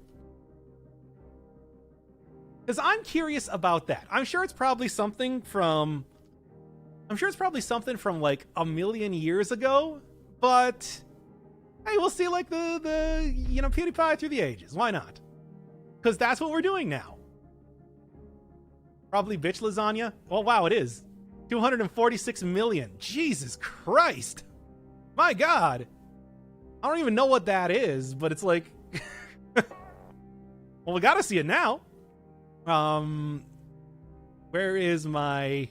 Because I'm curious about that. I'm sure it's probably something from like a million years ago. But hey, we'll see, like, the you know, PewDiePie through the ages. Why not? Because that's what we're doing now. Probably bitch lasagna. Oh wow, it is 246 million. Jesus Christ, my God. I don't even know what that is, but it's like, well, we gotta see it now. Where is my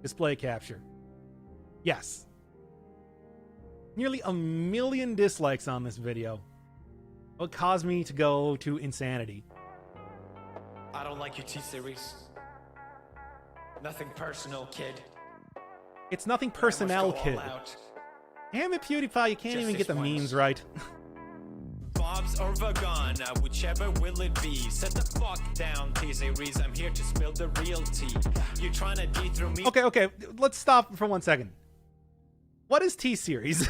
display capture? Yes. Nearly 1 million dislikes on this video. What caused me to go to insanity? I don't like your T-Series. Nothing personal, kid. It's nothing personnel, kid. Damn it, PewDiePie, you can't even get the memes right. Bob's or Vagana, whichever will it be. Set the fuck down, T-Series. I'm here to spill the real tea. You trying to dethrone me? Okay, let's stop for 1 second. What is T-Series?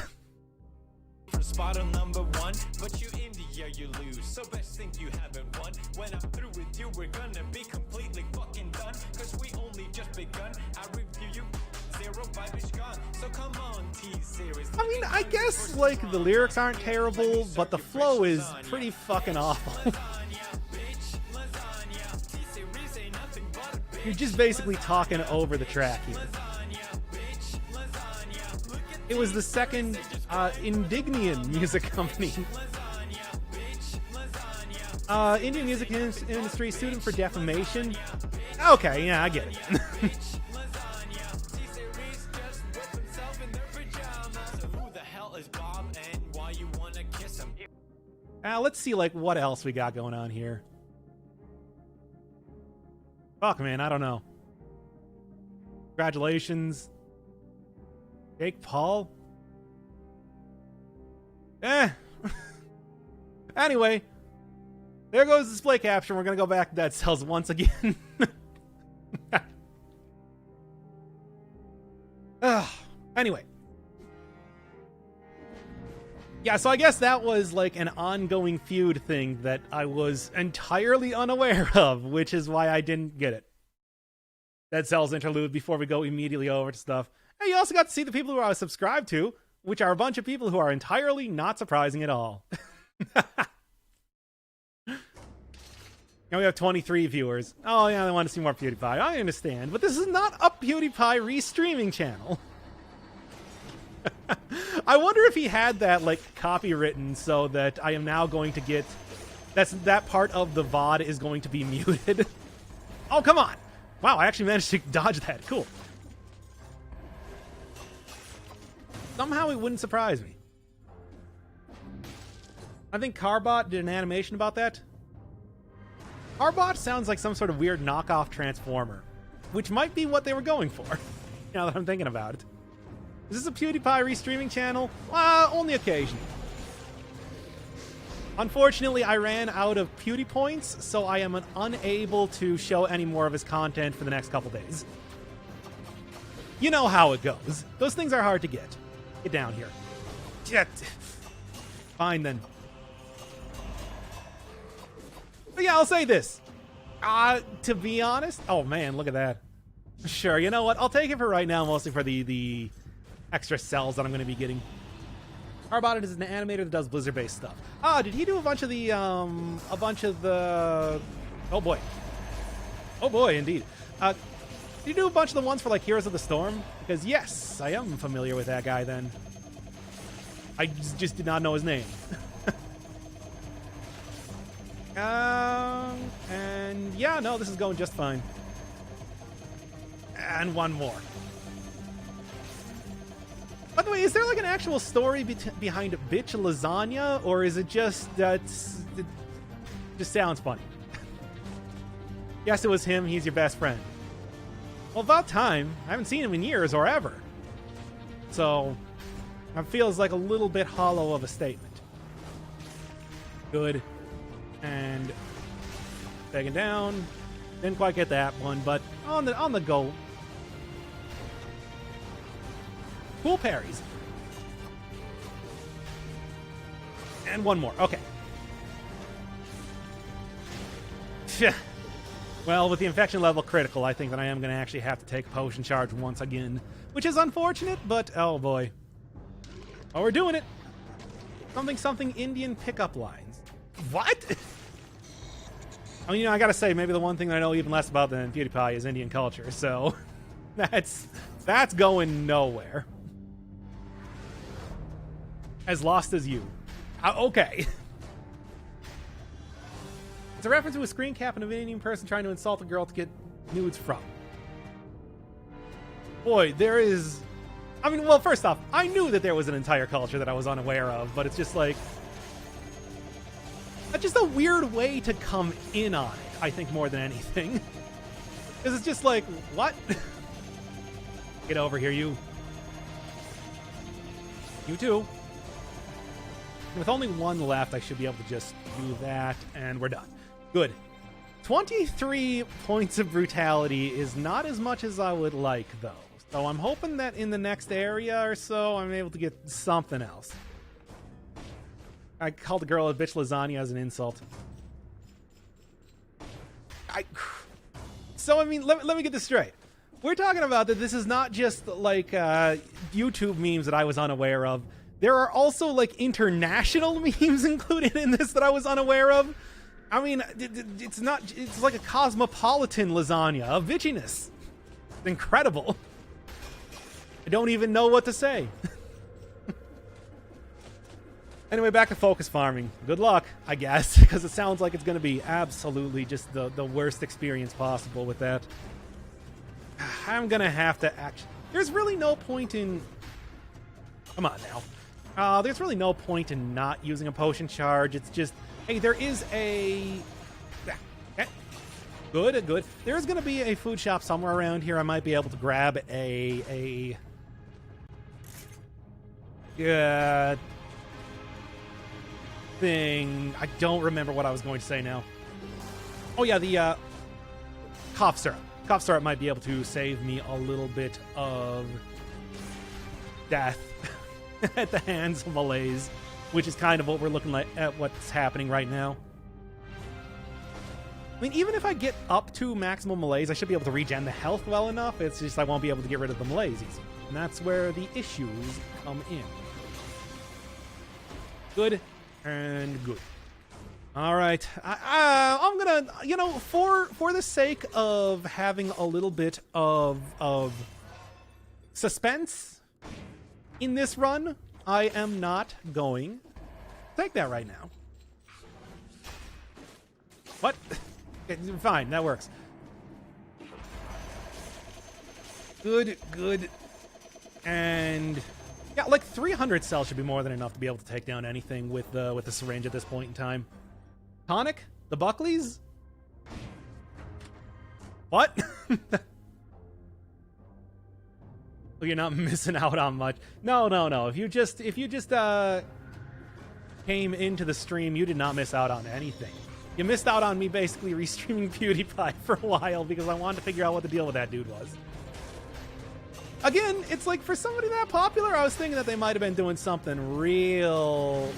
For spot on number 1, but you India, you lose. So best think you haven't won. When I'm through with you, we're gonna be completely fucking done. Cause we only just only gun. I review you. Zero vibe is gone. So come on, T-Series. I mean, I guess, like, the lyrics aren't terrible, but the flow is pretty fucking awful. You're just basically talking over the track here. It was the second Indignian music company. Indian music industry student for defamation. Okay, yeah, I get it. Let's see, like, what else we got going on here. Fuck, man, I don't know. Congratulations. Jake Paul? Anyway, there goes the display caption. We're gonna go back to Dead Cells once again. Anyway. Yeah, so I guess that was like an ongoing feud thing that I was entirely unaware of, which is why I didn't get it. Dead Cells interlude before we go immediately over to stuff. And you also got to see the people who I was subscribed to, which are a bunch of people who are entirely not surprising at all. Now we have 23 viewers. Oh yeah, they want to see more PewDiePie. I understand, but this is not a PewDiePie restreaming channel. I wonder if he had that, like, copywritten so that I am now going to get... that part of the VOD is going to be muted. Oh, come on! Wow, I actually managed to dodge that. Cool. Somehow it wouldn't surprise me. I think Carbot did an animation about that. Carbot sounds like some sort of weird knockoff Transformer, which might be what they were going for, now that I'm thinking about it. Is this a PewDiePie restreaming channel? Only occasionally. Unfortunately, I ran out of PewDie points, so I am unable to show any more of his content for the next couple days. You know how it goes. Those things are hard to get. Get down here. Fine, then. But yeah, I'll say this. To be honest... Oh, man, look at that. Sure, you know what? I'll take it for right now, mostly for the extra cells that I'm going to be getting. Carbot is an animator that does Blizzard-based stuff. Did he do a bunch of the... Oh, boy. Oh, boy, indeed. Did he do a bunch of the ones for, like, Heroes of the Storm? Because, yes, I am familiar with that guy, then. I just did not know his name. And, yeah, no, this is going just fine. And one more. By the way, is there like an actual story behind Bitch Lasagna, or is it just that it just sounds funny? Yes, it was him. He's your best friend. Well, about time. I haven't seen him in years or ever. So, it feels like a little bit hollow of a statement. Good. And taken down. Didn't quite get that one, but on the go. Cool parries. And one more. Okay. Well, with the infection level critical, I think that I am going to actually have to take a potion charge once again. Which is unfortunate, but oh boy. Oh, we're doing it. Something Indian pickup lines. What? I mean, you know, I gotta say, maybe the one thing that I know even less about than PewDiePie is Indian culture, so that's going nowhere. As lost as you. Okay. It's a reference to a screen cap and an Indian person trying to insult a girl to get nudes from. Boy, there is... I mean, well, first off, I knew that there was an entire culture that I was unaware of, but it's just like... That's just a weird way to come in on it, I think, more than anything. Because it's just like, what? Get over here, you. You too. With only one left, I should be able to just do that, and we're done. Good. 23 points of brutality is not as much as I would like, though. So I'm hoping that in the next area or so, I'm able to get something else. I called the girl a bitch lasagna as an insult. So, I mean, let me get this straight. we're talking about that this is not just like YouTube memes that I was unaware of. There are also like international memes included in this that I was unaware of. I mean, it's like a cosmopolitan lasagna of bitchiness. It's incredible. I don't even know what to say. Anyway, back to focus farming. Good luck, I guess, because it sounds like it's going to be absolutely just the worst experience possible with that. I'm going to have to actually... There's really no point in... Come on now. There's really no point in not using a potion charge. It's just, hey, there is a... Okay. Good. There's going to be a food shop somewhere around here. I might be able to grab a thing. I don't remember what I was going to say now. Oh yeah, the cough syrup. Cough syrup might be able to save me a little bit of death at the hands of malaise, which is kind of what we're looking at what's happening right now. I mean, even if I get up to maximum malaise, I should be able to regen the health well enough. It's just I won't be able to get rid of the malaise easy. And that's where the issues come in. Good and good. All right. I'm going to, you know, for the sake of having a little bit of suspense in this run, I am not going to take that right now. What? Fine, that works. Good. And yeah, like 300 cells should be more than enough to be able to take down anything with the syringe at this point in time. Tonic? The Buckleys? What? Well, you're not missing out on much. No. If you just came into the stream, you did not miss out on anything. You missed out on me basically restreaming PewDiePie for a while because I wanted to figure out what the deal with that dude was. Again, it's like for somebody that popular, I was thinking that they might have been doing something real...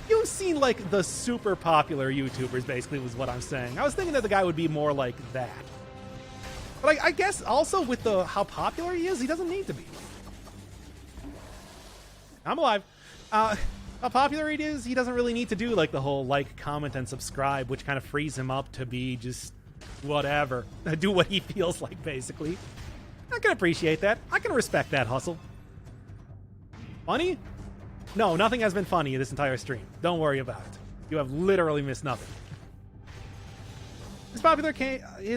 You've seen like the super popular YouTubers basically was what I'm saying. I was thinking that the guy would be more like that. But I guess also with how popular he is, he doesn't need to be. I'm alive. How popular he is, he doesn't really need to do like the whole like, comment, and subscribe, which kind of frees him up to be just whatever. Do what he feels like, basically. I can appreciate that. I can respect that hustle. Funny? No, nothing has been funny this entire stream. Don't worry about it. You have literally missed nothing. His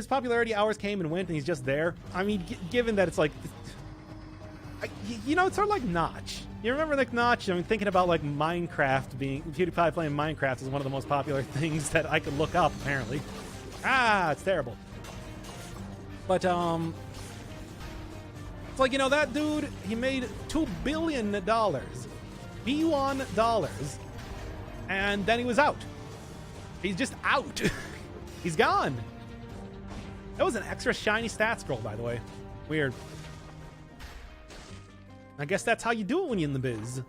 popularity hours came and went, and he's just there. I mean, given that it's like... you know, it's sort of like Notch. You remember like Notch? I mean, thinking about like Minecraft being... PewDiePie playing Minecraft is one of the most popular things that I could look up, apparently. It's terrible. But, it's like, you know, that dude, he made $2 billion. B1 dollars. And then he was out. He's just out. He's gone. That was an extra shiny stat scroll, by the way. Weird. I guess that's how you do it when you're in the biz.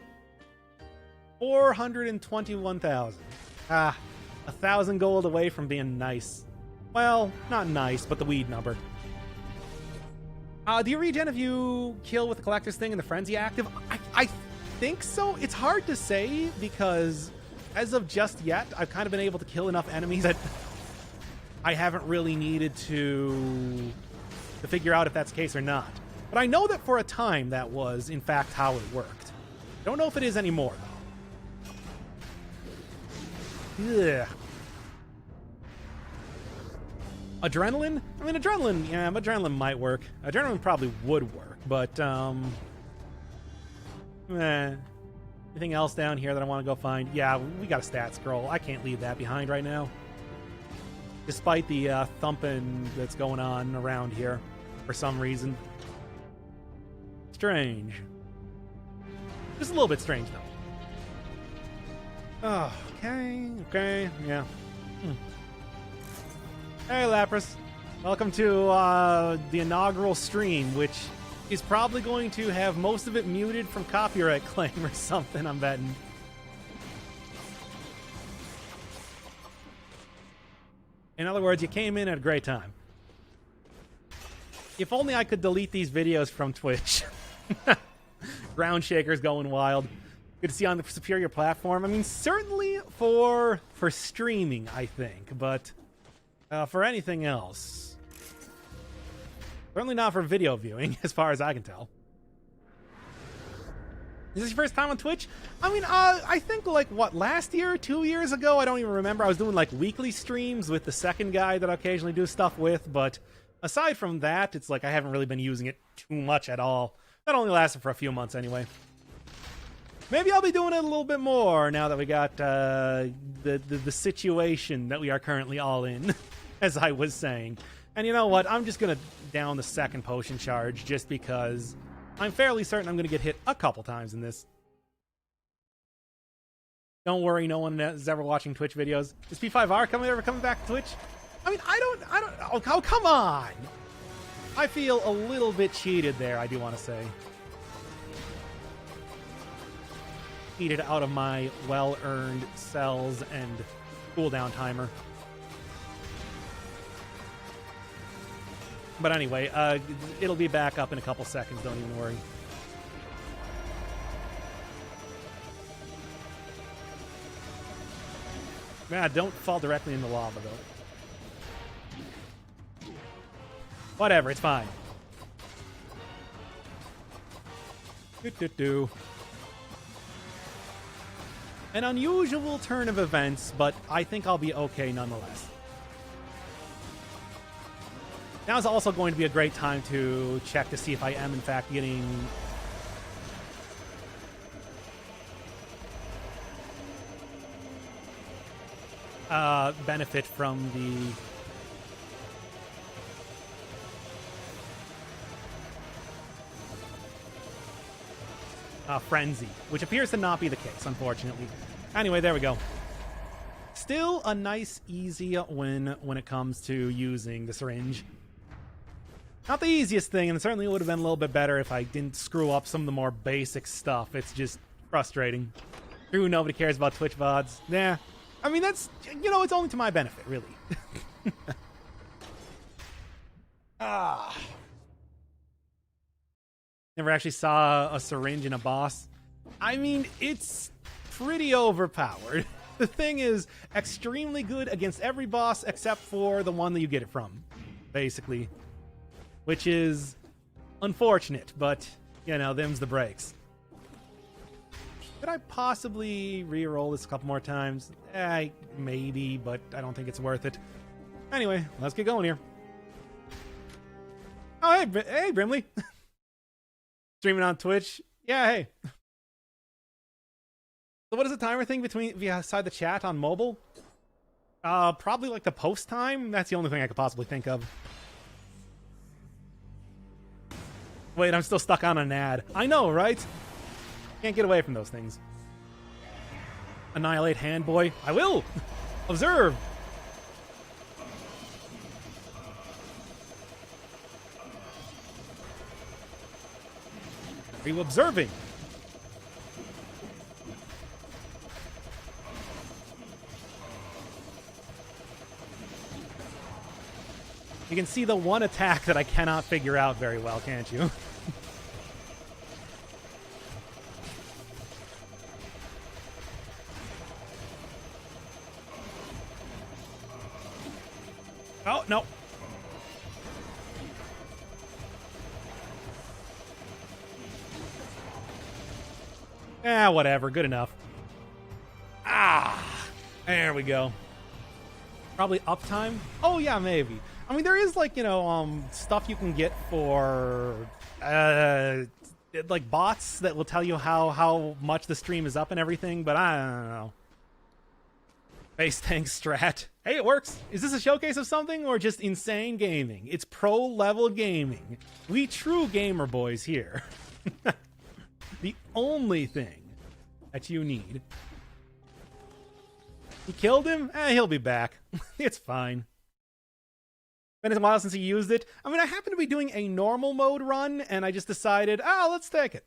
421,000. 1,000 gold away from being nice. Well, not nice, but the weed number. Do you regen if you kill with the collector's thing and the frenzy active? I think so. It's hard to say because as of just yet, I've kind of been able to kill enough enemies that I haven't really needed to figure out if that's the case or not. But I know that for a time that was, in fact, how it worked. I don't know if it is anymore, though. Ugh. Adrenaline? I mean, adrenaline might work. Adrenaline probably would work, but, anything else down here that I want to go find? Yeah, we got a stat scroll. I can't leave that behind right now. Despite the thumping that's going on around here for some reason. Strange. Just a little bit strange, though. Oh, okay, yeah. Hey, Lapras. Welcome to the inaugural stream, which is probably going to have most of it muted from copyright claim or something, I'm betting. In other words, you came in at a great time. If only I could delete these videos from Twitch. Ground Shaker's going wild. Good to see on the superior platform. I mean, certainly for streaming, I think, but for anything else, certainly not for video viewing, as far as I can tell. Is this your first time on Twitch? I mean, I think, like, what, last year, 2 years ago? I don't even remember. I was doing, like, weekly streams with the second guy that I occasionally do stuff with, but aside from that, it's like I haven't really been using it too much at all. That only lasted for a few months anyway. Maybe I'll be doing it a little bit more now that we got the situation that we are currently all in, as I was saying. And you know what? I'm just going to down the second potion charge just because I'm fairly certain I'm going to get hit a couple times in this. Don't worry, no one is ever watching Twitch videos. Is P5R ever coming back to Twitch? I mean, I don't, oh, come on! I feel a little bit cheated there, I do want to say. Cheated out of my well-earned cells and cooldown timer. But anyway, it'll be back up in a couple seconds, don't even worry. Yeah, don't fall directly in the lava, though. Whatever, it's fine. An unusual turn of events, but I think I'll be okay nonetheless. Now is also going to be a great time to check to see if I am in fact getting benefit from the frenzy, which appears to not be the case, unfortunately. Anyway, there we go. Still a nice, easy win when it comes to using the syringe. Not the easiest thing, and it certainly would have been a little bit better if I didn't screw up some of the more basic stuff. It's just frustrating. True, nobody cares about Twitch VODs. Nah. I mean, that's, you know, it's only to my benefit, really. Never actually saw a syringe in a boss. I mean, it's pretty overpowered. The thing is extremely good against every boss except for the one that you get it from, basically. Which is unfortunate, but, you know, them's the breaks. Could I possibly re-roll this a couple more times? Maybe, but I don't think it's worth it. Anyway, let's get going here. Oh, hey, Brimley. Streaming on Twitch. Yeah, hey. So what is the timer thing beside the chat on mobile? Probably like the post time. That's the only thing I could possibly think of. Wait, I'm still stuck on an ad. I know, right? Can't get away from those things. Annihilate Handboy. I will! Observe! Are you observing? You can see the one attack that I cannot figure out very well, can't you? Oh, no. Whatever. Good enough. There we go. Probably uptime? Oh, yeah, maybe. I mean, there is, like, you know, stuff you can get for, like, bots that will tell you how much the stream is up and everything, but I don't know. Base tank strat. Hey, it works. Is this a showcase of something or just insane gaming? It's pro-level gaming. We true gamer boys here. The only thing that you need. You killed him? He'll be back. It's fine. Been a while since he used it. I mean, I happen to be doing a normal mode run, and I just decided, let's take it.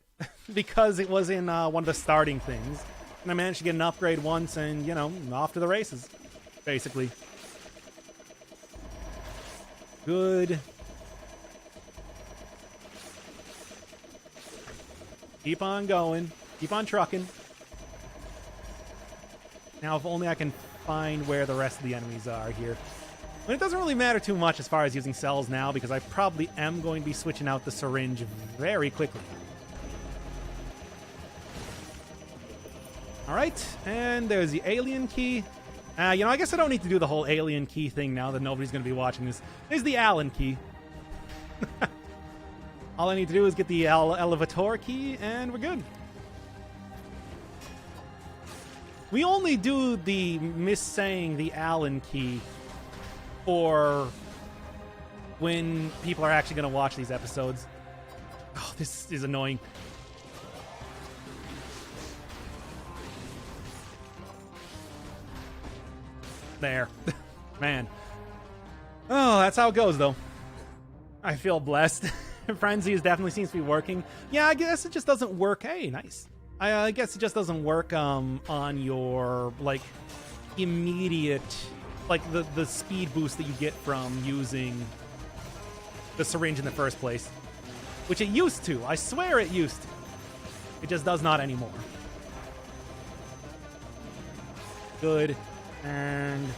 Because it was in one of the starting things. And I managed to get an upgrade once, and, you know, off to the races, basically. Good. Keep on going. Keep on trucking. Now, if only I can find where the rest of the enemies are here. But it doesn't really matter too much as far as using cells now, because I probably am going to be switching out the syringe very quickly. All right, and there's the alien key. You know, I guess I don't need to do the whole alien key thing now that nobody's going to be watching this. There's the Allen key. All I need to do is get the elevator key, and we're good. We only do the saying the Allen key for when people are actually going to watch these episodes. Oh, this is annoying. There. Man. Oh, that's how it goes, though. I feel blessed. Frenzy definitely seems to be working. Yeah, I guess it just doesn't work. Hey, nice. I guess it just doesn't work on your, like, immediate, like, the speed boost that you get from using the syringe in the first place. Which it used to. I swear it used to. It just does not anymore. Good. And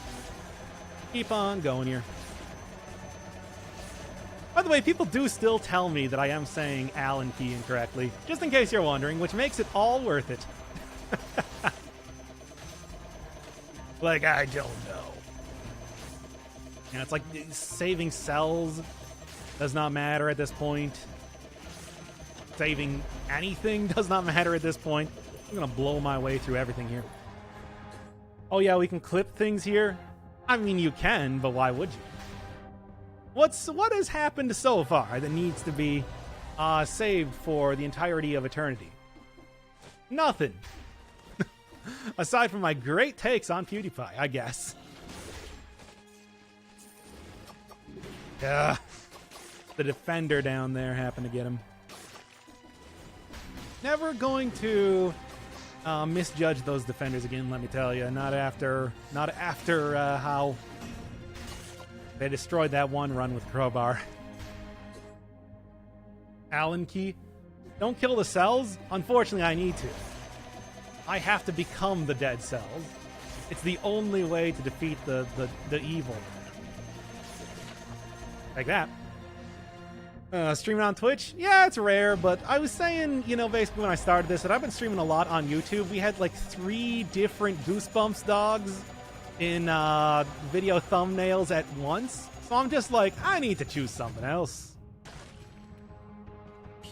keep on going here. By the way, people do still tell me that I am saying Allen key incorrectly, just in case you're wondering, which makes it all worth it. Like, I don't know. And it's like saving cells does not matter at this point. Saving anything does not matter at this point. I'm gonna blow my way through everything here. Oh yeah, we can clip things here? I mean, you can, but why would you? What has happened so far that needs to be saved for the entirety of eternity? Nothing. Aside from my great takes on PewDiePie, I guess. The defender down there happened to get him. Never going to misjudge those defenders again, let me tell you. Not after how they destroyed that one run with Crowbar. Allen key. Don't kill the cells. Unfortunately, I need to. I have to become the dead cells. It's the only way to defeat the evil. Like that. Streaming on Twitch? Yeah, it's rare, but I was saying, you know, basically when I started this, that I've been streaming a lot on YouTube. We had like 3 different Goosebumps dogs in video thumbnails at once. So I'm just like, I need to choose something else.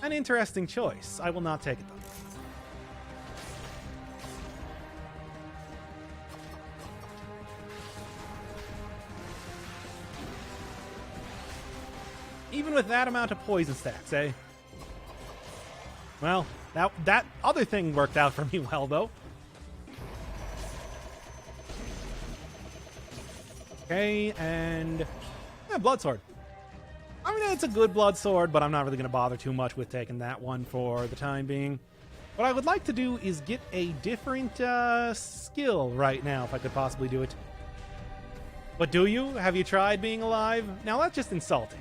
An interesting choice. I will not take it though. Even with that amount of poison stacks, eh? Well, that other thing worked out for me well, though. Okay, and yeah, blood sword. I mean, it's a good blood sword, but I'm not really going to bother too much with taking that one for the time being. What I would like to do is get a different skill right now, if I could possibly do it. But do you? Have you tried being alive? Now, that's just insulting.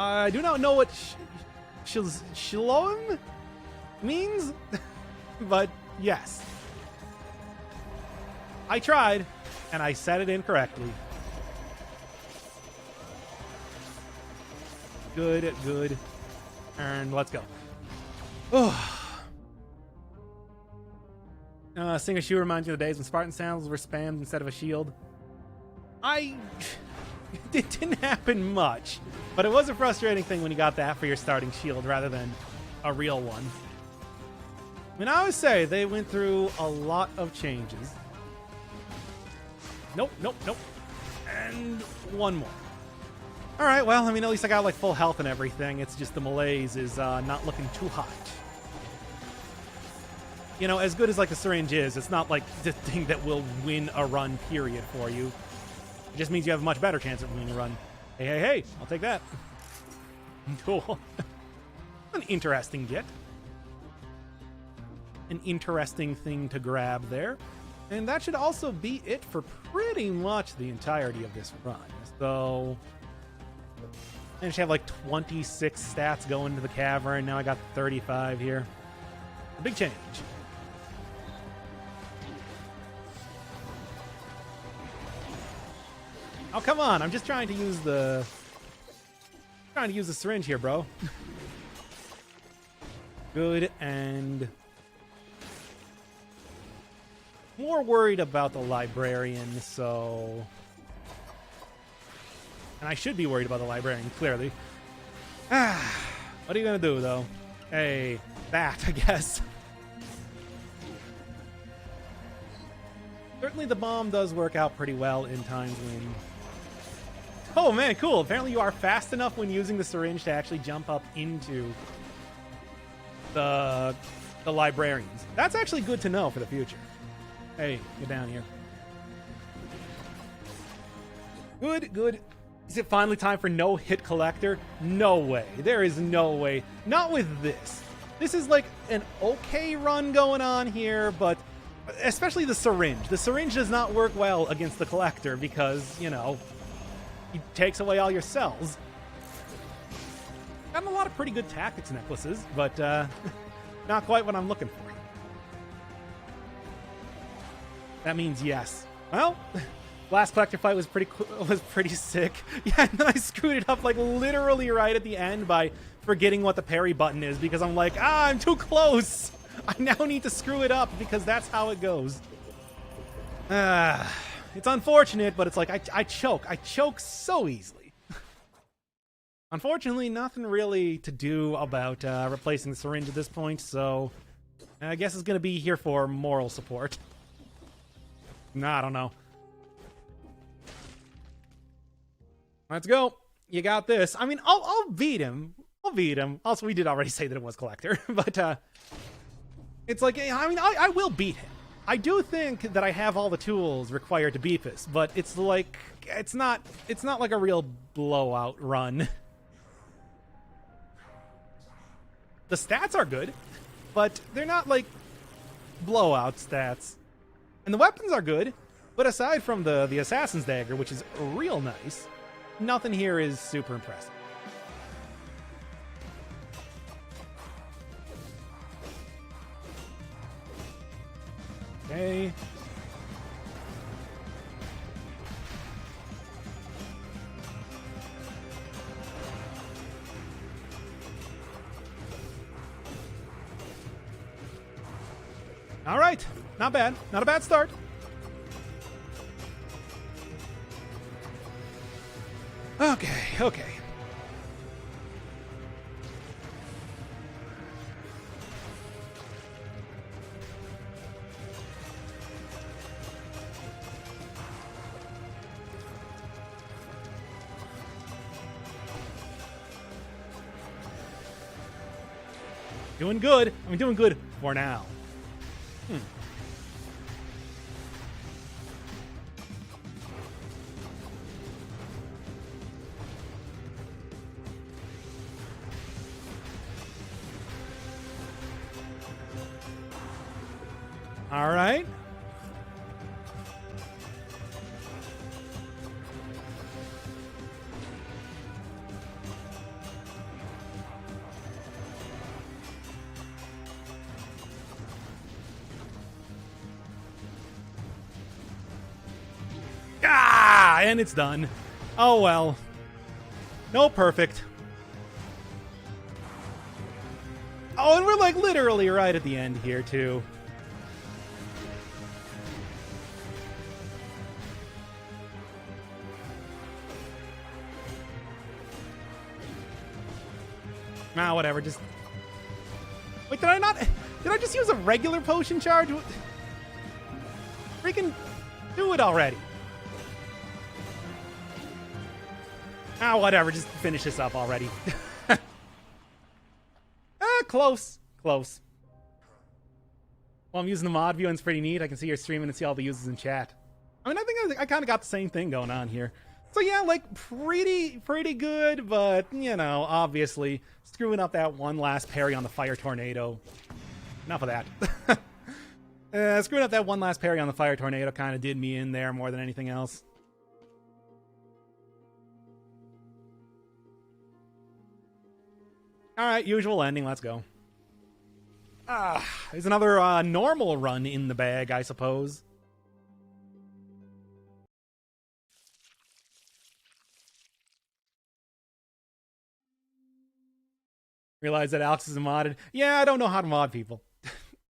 I do not know what Shalom means, but yes. I tried, and I said it incorrectly. Good, good. And let's go. Sing a shoe reminds you of the days when Spartan sandals were spammed instead of a shield. It didn't happen much, but it was a frustrating thing when you got that for your starting shield rather than a real one. I mean, I always say they went through a lot of changes. Nope, nope, nope. And one more. All right, well, I mean, at least I got like full health and everything. It's just the malaise is not looking too hot. You know, as good as like the syringe is, it's not like the thing that will win a run period for you. It just means you have a much better chance of winning a run. Hey, hey, hey, I'll take that. Cool. An interesting get. An interesting thing to grab there. And that should also be it for pretty much the entirety of this run. So I just have like 26 stats going to the cavern. Now I got 35 here. A big change. Oh, come on. I'm just trying to use the syringe here, bro. Good. And more worried about the librarian, so... And I should be worried about the librarian, clearly. What are you gonna do, though? Hey, that, I guess. Certainly the bomb does work out pretty well in times when... Oh, man, cool. Apparently you are fast enough when using the syringe to actually jump up into the librarians. That's actually good to know for the future. Hey, get down here. Good, good. Is it finally time for no hit collector? No way. There is no way. Not with this. This is like an okay run going on here, but especially the syringe. The syringe does not work well against the collector because, you know, he takes away all your cells. Gotten a lot of pretty good tactics necklaces, but not quite what I'm looking for. That means yes. Well, last collector fight was pretty sick. Yeah, and then I screwed it up like literally right at the end by forgetting what the parry button is because I'm like, I'm too close. I now need to screw it up because that's how it goes. It's unfortunate, but it's like I choke. I choke so easily. Unfortunately, nothing really to do about replacing the syringe at this point, so I guess it's going to be here for moral support. Nah, I don't know. Let's go. You got this. I mean, I'll beat him. I'll beat him. Also, we did already say that it was collector, but it's like, I mean, I will beat him. I do think that I have all the tools required to beat this, but it's like it's not like a real blowout run. The stats are good, but they're not like blowout stats. And the weapons are good, but aside from the Assassin's Dagger, which is real nice, nothing here is super impressive. Okay. All right. Not bad. Not a bad start. Okay, okay. Doing good. I'm doing good for now. All right. And it's done. Oh well. No perfect. Oh, and we're like literally right at the end here too. Nah, whatever, just... Wait, did I just use a regular potion charge? Freaking do it already. Ah, whatever, just finish this up already. Close. Close. Well, I'm using the mod view and it's pretty neat. I can see you're streaming and see all the users in chat. I mean, I think I kind of got the same thing going on here. So yeah, like, pretty good, but, you know, obviously, screwing up that one last parry on the fire tornado. Enough of that. Screwing up that one last parry on the fire tornado kind of did me in there more than anything else. Alright, usual ending, let's go. There's another normal run in the bag, I suppose. Realize that Alex is modded. Yeah, I don't know how to mod people.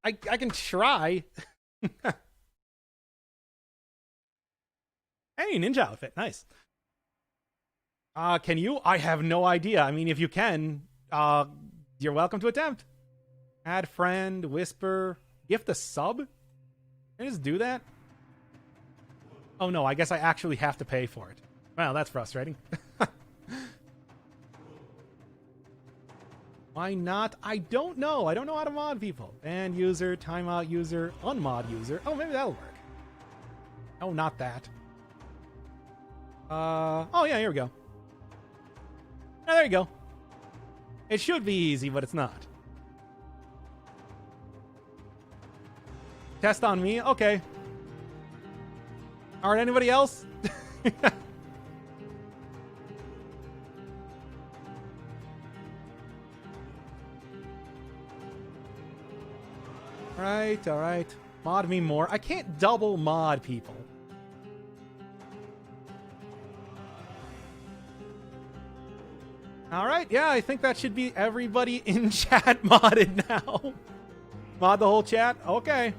I can try. Hey, ninja outfit. Nice. Can you? I have no idea. I mean, if you can, you're welcome to attempt. Add friend, whisper, gift a sub? Can I just do that? Oh no, I guess I actually have to pay for it. Well, that's frustrating. Why not? I don't know. I don't know how to mod people. Ban user, timeout user, unmod user. Oh, maybe that'll work. Oh, not that. Oh yeah, here we go. Oh, there you go. It should be easy, but it's not. Test on me? Okay. Alright, anybody else? Alright. Mod me more. I can't double mod people. Alright, yeah, I think that should be everybody in chat modded now. Mod the whole chat? Okay.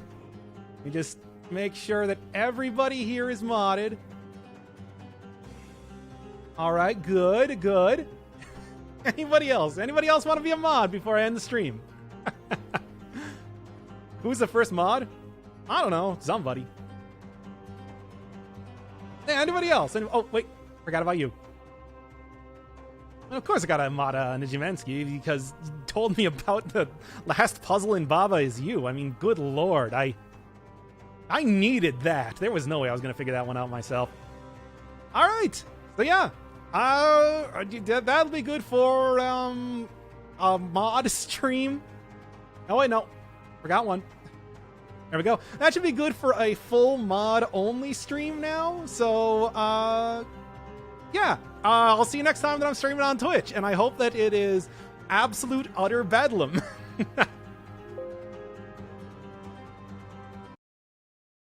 Let me just make sure that everybody here is modded. Alright, good. Anybody else? Anybody else want to be a mod before I end the stream? Who's the first mod? I don't know. Somebody. Hey, anybody else? Oh, wait. Forgot about you. Well, of course I got a mod Nijimensky because you told me about the last puzzle in Baba Is You. I mean, good lord. I needed that. There was no way I was going to figure that one out myself. All right. So, yeah. That'll be good for a mod stream. Oh, wait, no. Forgot one. There we go. That should be good for a full mod-only stream now. So, yeah. I'll see you next time that I'm streaming on Twitch. And I hope that it is absolute, utter bedlam.